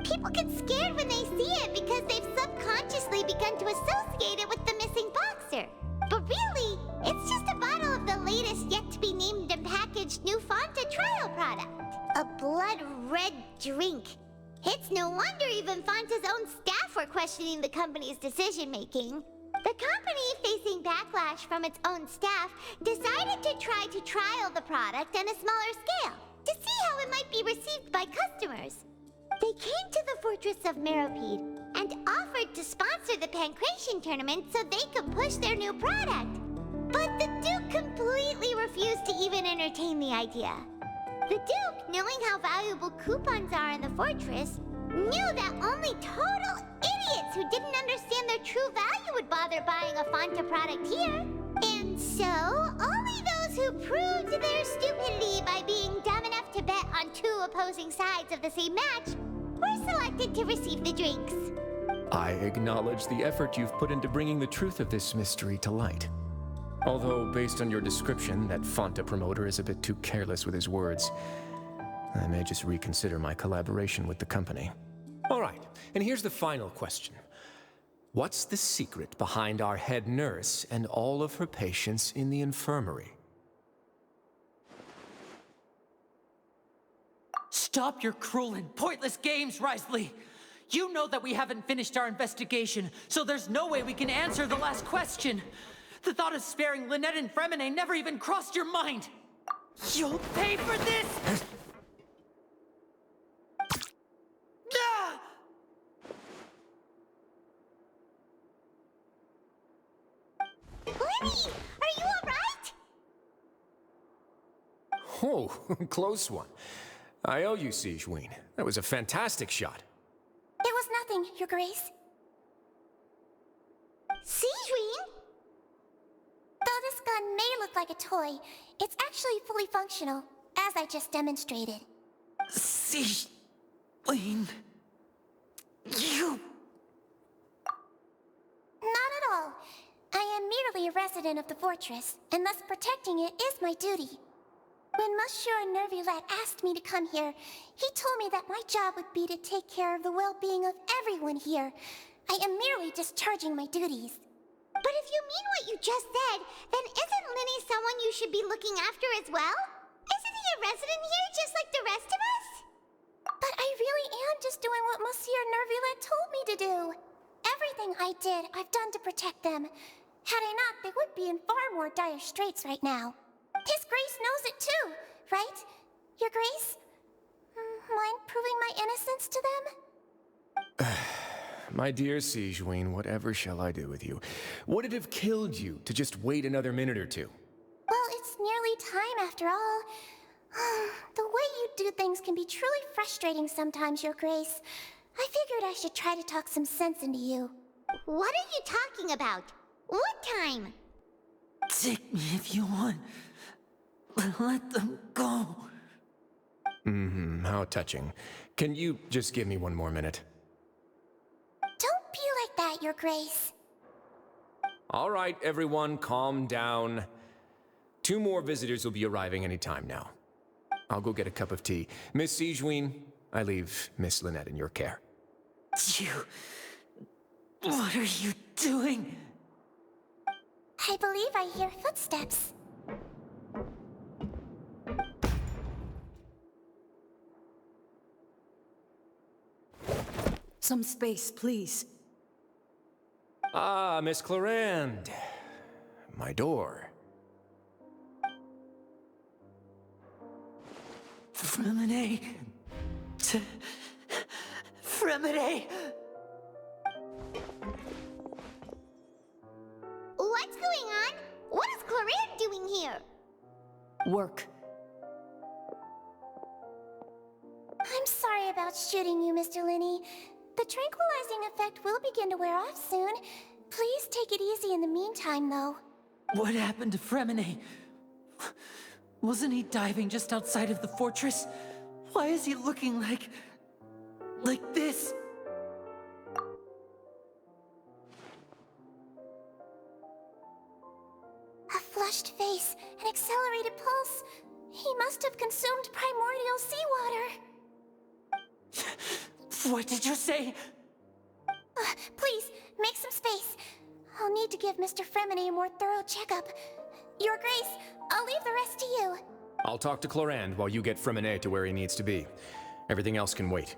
People get scared when they see it because they've subconsciously begun to associate it with the missing boxer. But really, it's just a bottle of the latest yet-to-be-named and packaged new Fonta trial product. A blood-red drink. It's no wonder even Fonta's own staff were questioning the company's decision-making. The company, facing backlash from its own staff, decided to try to trial the product on a smaller scale to see how it might be received by customers. They came to the Fortress of Meropide and offered to sponsor the Pancration tournament so they could push their new product. But the Duke completely refused to even entertain the idea. The Duke, knowing how valuable coupons are in the fortress, knew that only total idiots who didn't understand their true value would bother buying a Fonta product here. And so, only those who proved their stupidity by being dumb enough to bet on two opposing sides of the same match were selected to receive the drinks. I acknowledge the effort you've put into bringing the truth of this mystery to light. Although, based on your description, that Fonta promoter is a bit too careless with his words, I may just reconsider my collaboration with the company. All right, and here's the final question. What's the secret behind our head nurse and all of her patients in the infirmary? Stop your cruel and pointless games, Risley! You know that we haven't finished our investigation, so there's no way we can answer the last question. The thought of sparing Lynette and Fremine never even crossed your mind! You'll pay for this! Ah! Lenny, are you alright? Oh, close one. I owe you, Sigewinne. That was a fantastic shot. It was nothing, Your Grace. Sigewinne? Though this gun may look like a toy, it's actually fully functional, as I just demonstrated. Sigewinne... You... Not at all. I am merely a resident of the fortress, and thus protecting it is my duty. When Monsieur Nervulette asked me to come here, he told me that my job would be to take care of the well-being of everyone here. I am merely discharging my duties. But if you mean what you just said, then isn't Linny someone you should be looking after as well? Isn't he a resident here just like the rest of us? But I really am just doing what Monsieur Nervulette told me to do. Everything I did, I've done to protect them. Had I not, they would be in far more dire straits right now. His Grace knows it too, right? Your Grace? Mind proving my innocence to them? My dear Sigewinne, whatever shall I do with you? Would it have killed you to just wait another minute or two? Well, it's nearly time after all. The way you do things can be truly frustrating sometimes, Your Grace. I figured I should try to talk some sense into you. What are you talking about? What time? Take me if you want. But let them go. How touching. Can you just give me one more minute? Don't be like that, Your Grace. All right, everyone, calm down. 2 more visitors will be arriving any time now. I'll go get a cup of tea. Miss Sigewinne, I leave Miss Lynette in your care. You... What are you doing? I believe I hear footsteps. Some space, please. Ah, Miss Clarande. My door. Fremine... Fremine... What's going on? What is Clarande doing here? Work. I'm sorry about shooting you, Mr. Linney. The tranquilizing effect will begin to wear off soon. Please take it easy in the meantime, though. What happened to Fremine? Wasn't he diving just outside of the fortress? Why is he looking like this? A flushed face, an accelerated pulse. He must have consumed primordial seawater. What did you say? Please, make some space. I'll need to give Mr. Fremine a more thorough checkup. Your Grace, I'll leave the rest to you. I'll talk to Clorand while you get Fremine to where he needs to be. Everything else can wait.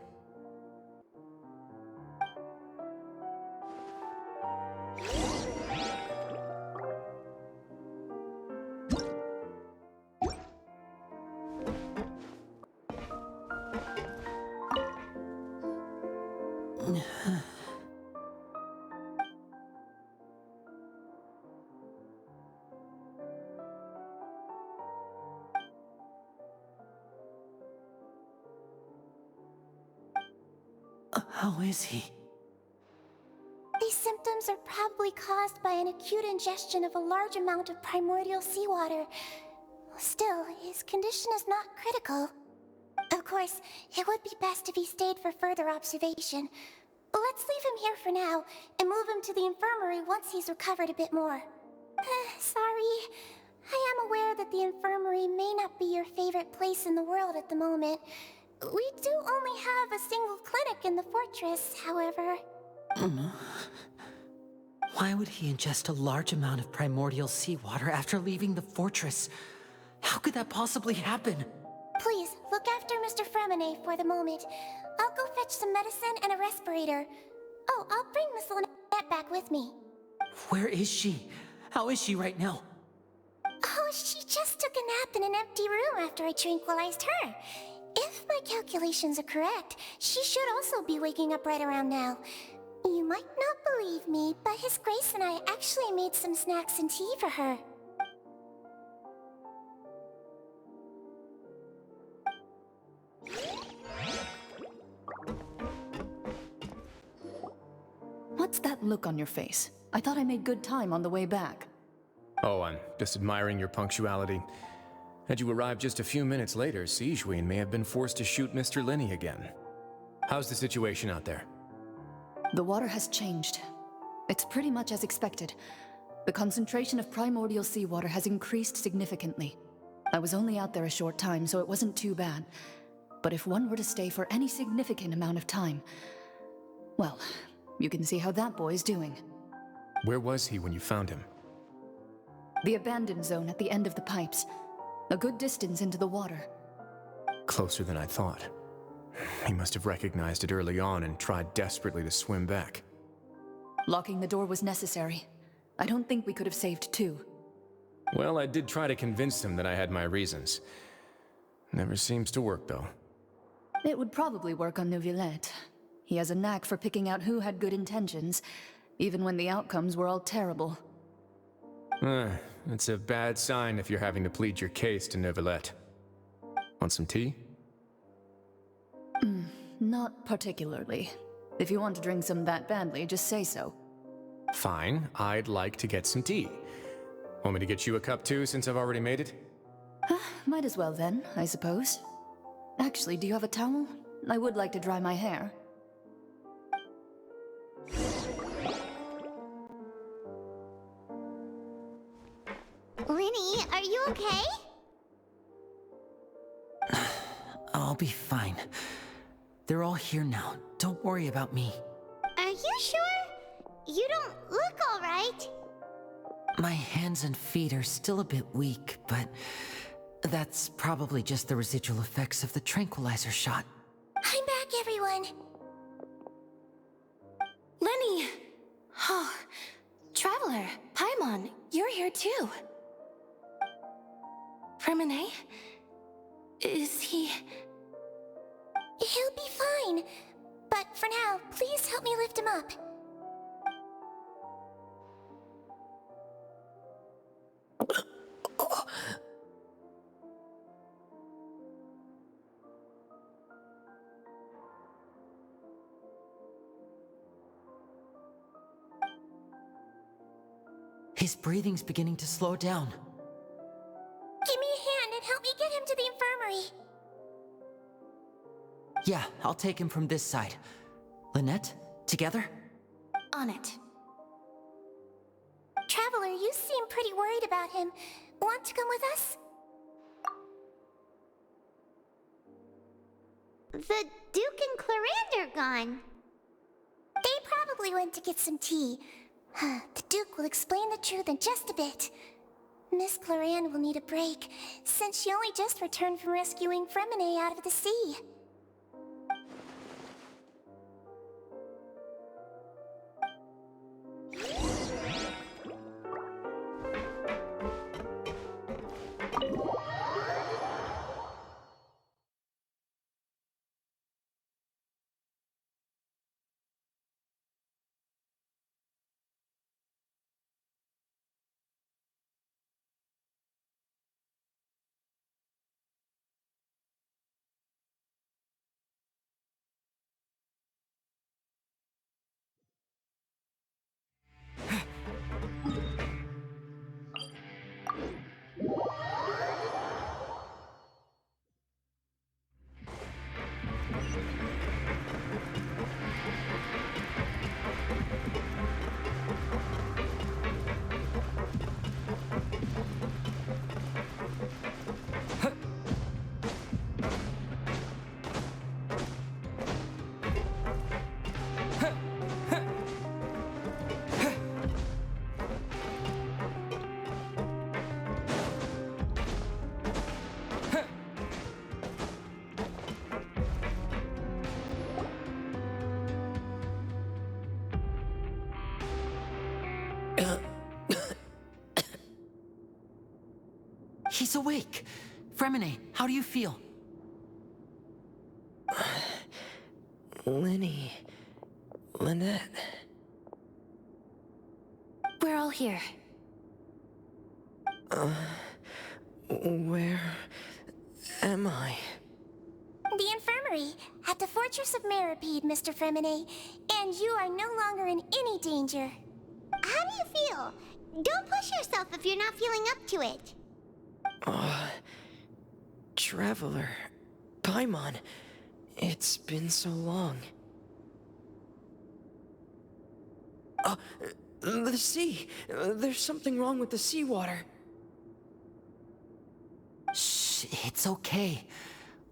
How is he? These symptoms are probably caused by an acute ingestion of a large amount of primordial seawater. Still, his condition is not critical. Of course, it would be best if he stayed for further observation. Let's leave him here for now, and move him to the infirmary once he's recovered a bit more. Sorry. I am aware that the infirmary may not be your favorite place in the world at the moment. We do only have a single clinic in the fortress, however. Why would he ingest a large amount of primordial seawater after leaving the fortress? How could that possibly happen? Please, look after Mr. Fremine for the moment. I'll go fetch some medicine and a respirator. Oh, I'll bring Miss Lynette back with me. Where is she? How is she right now? Oh, she just took a nap in an empty room after I tranquilized her. If my calculations are correct, she should also be waking up right around now. You might not believe me, but His Grace and I actually made some snacks and tea for her. What's that look on your face? I thought I made good time on the way back. Oh, I'm just admiring your punctuality. Had you arrived just a few minutes later, Sigewinne may have been forced to shoot Mr. Linny again. How's the situation out there? The water has changed. It's pretty much as expected. The concentration of primordial seawater has increased significantly. I was only out there a short time, so it wasn't too bad. But if one were to stay for any significant amount of time, well, you can see how that boy's doing. Where was he when you found him? The abandoned zone at the end of the pipes. A good distance into the water. Closer than I thought. He must have recognized it early on and tried desperately to swim back. Locking the door was necessary. I don't think we could have saved two. Well, I did try to convince him that I had my reasons. Never seems to work, though. It would probably work on Neuvillette. He has a knack for picking out who had good intentions, even when the outcomes were all terrible. It's a bad sign if you're having to plead your case to Neuvillette. Want some tea? Not particularly. If you want to drink some that badly, just say so. Fine, I'd like to get some tea. Want me to get you a cup too, since I've already made it? Might as well then, I suppose. Actually, do you have a towel? I would like to dry my hair. Linny, are you okay? I'll be fine. They're all here now. Don't worry about me. Are you sure? You don't look all right. My hands and feet are still a bit weak, but that's probably just the residual effects of the tranquilizer shot. I'm back, everyone. Lenny! Oh, Traveler, Paimon, you're here too. Fremine? Is he... He'll be fine. But for now, please help me lift him up. His breathing's beginning to slow down. Give me a hand and help me get him to the infirmary. Yeah, I'll take him from this side. Lynette, together? On it. Traveler, you seem pretty worried about him. Want to come with us? The Duke and Clarande are gone. They probably went to get some tea. The Duke will explain the truth in just a bit. Miss Clarande will need a break, since she only just returned from rescuing Fremine out of the sea. He's awake. Fremine, how do you feel? Lenny... Lynette... We're all here. Where am I? The infirmary, at the Fortress of Meripede, Mr. Fremine, and you are no longer in any danger. How do you feel? Don't push yourself if you're not feeling up to it. Traveler... Paimon... It's been so long. The sea! There's something wrong with the seawater. Shh, it's okay.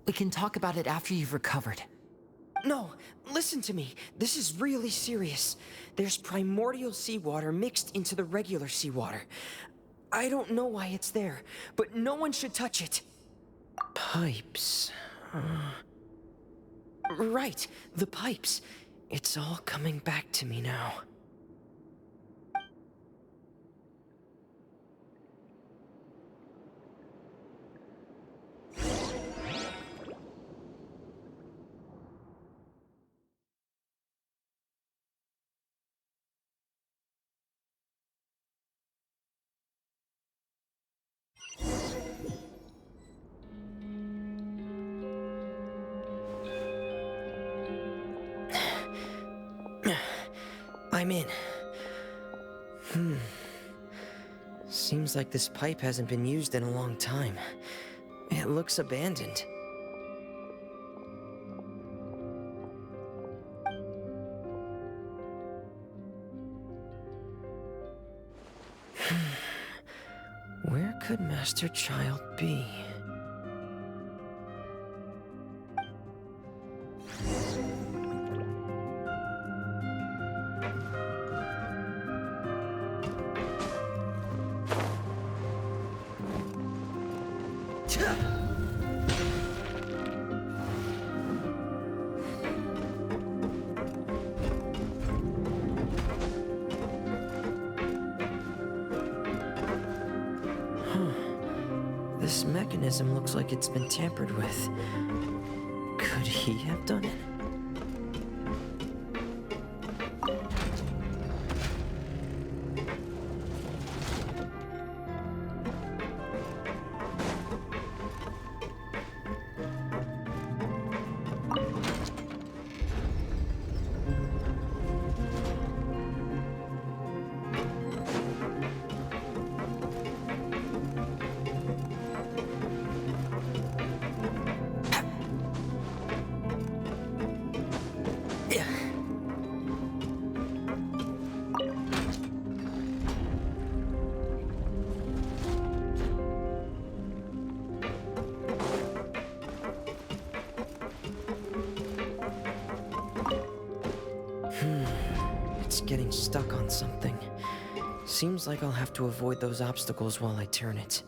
We can talk about it after you've recovered. No, listen to me. This is really serious. There's primordial seawater mixed into the regular seawater. I don't know why it's there, but no one should touch it. Pipes... Right, the pipes. It's all coming back to me now. I'm in. Seems like this pipe hasn't been used in a long time. It looks abandoned. Where could Master Child be? This mechanism looks like it's been tampered with. Could he have done it? getting stuck on something. Seems like I'll have to avoid those obstacles while I turn it.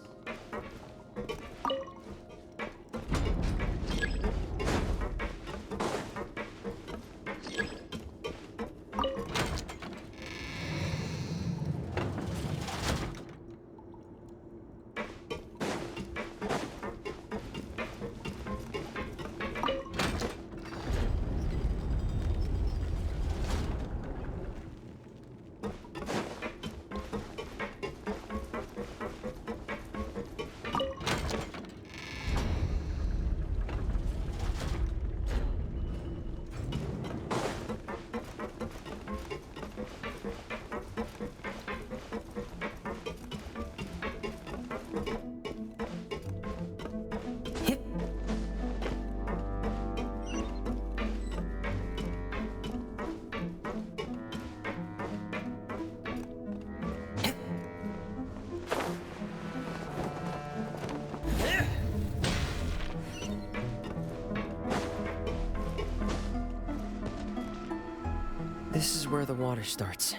This is where the water starts.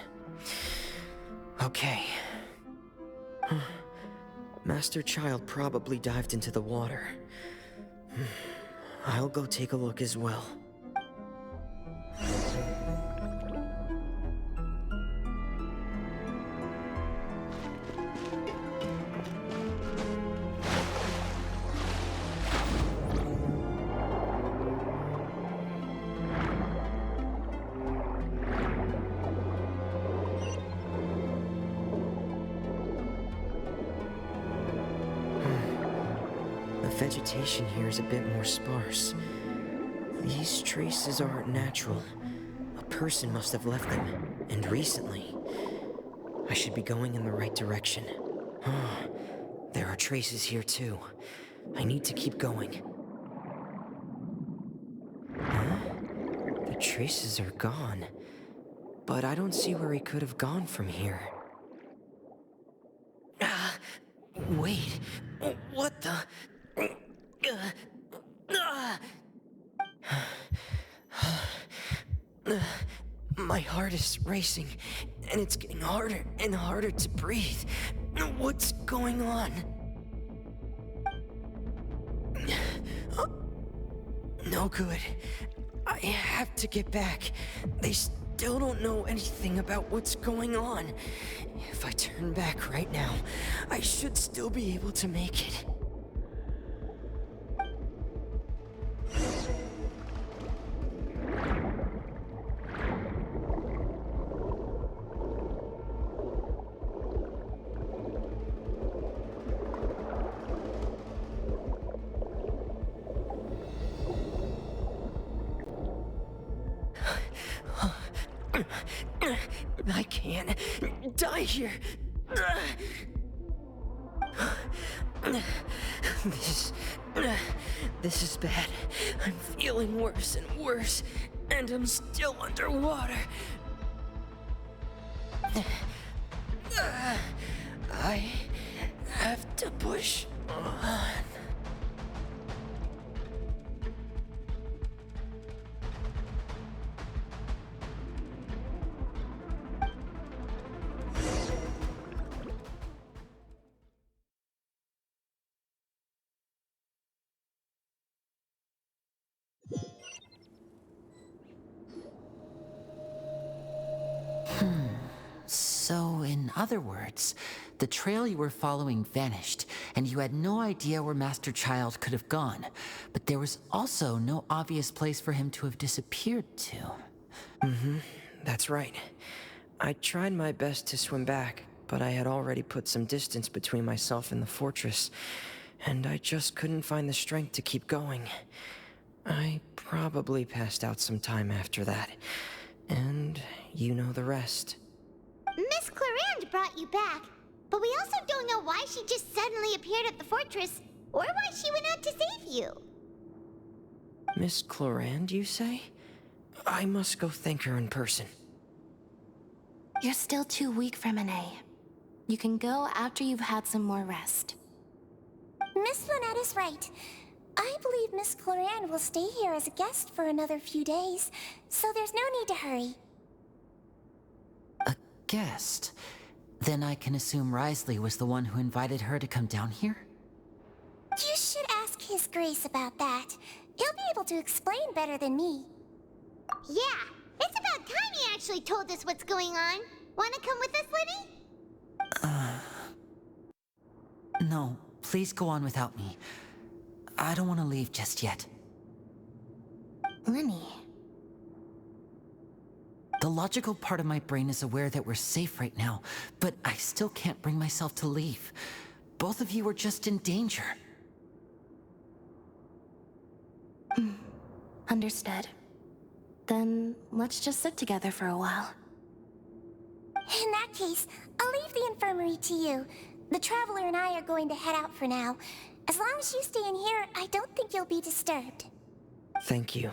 Okay. Master Child probably dived into the water. I'll go take a look as well. The vegetation here is a bit more sparse. These traces aren't natural. A person must have left them, and recently. I should be going in the right direction. There are traces here too. I need to keep going. The traces are gone. But I don't see where he could have gone from here. Wait. What the? My heart is racing, and it's getting harder and harder to breathe. What's going on? No good. I have to get back. They still don't know anything about what's going on. If I turn back right now, I should still be able to make it. I can't die here. This is bad. I'm feeling worse and worse, and I'm still underwater. I have to push on. So, in other words, the trail you were following vanished, and you had no idea where Master Child could have gone, but there was also no obvious place for him to have disappeared to. That's right. I tried my best to swim back, but I had already put some distance between myself and the fortress, and I just couldn't find the strength to keep going. I probably passed out some time after that, and you know the rest. Miss Clarande brought you back, but we also don't know why she just suddenly appeared at the fortress, or why she went out to save you. Miss Clarande, you say? I must go thank her in person. You're still too weak for Monet. You can go after you've had some more rest. Miss Lynette is right. I believe Miss Clarande will stay here as a guest for another few days, so there's no need to hurry. guest. Then I can assume Risley was the one who invited her to come down here? You should ask His Grace about that. He'll be able to explain better than me. Yeah, it's about time he actually told us what's going on. Wanna come with us, Lenny? No, please go on without me. I don't want to leave just yet. Lenny. The logical part of my brain is aware that we're safe right now, but I still can't bring myself to leave. Both of you are just in danger. Understood. Then let's just sit together for a while. In that case, I'll leave the infirmary to you. The Traveler and I are going to head out for now. As long as you stay in here, I don't think you'll be disturbed. Thank you.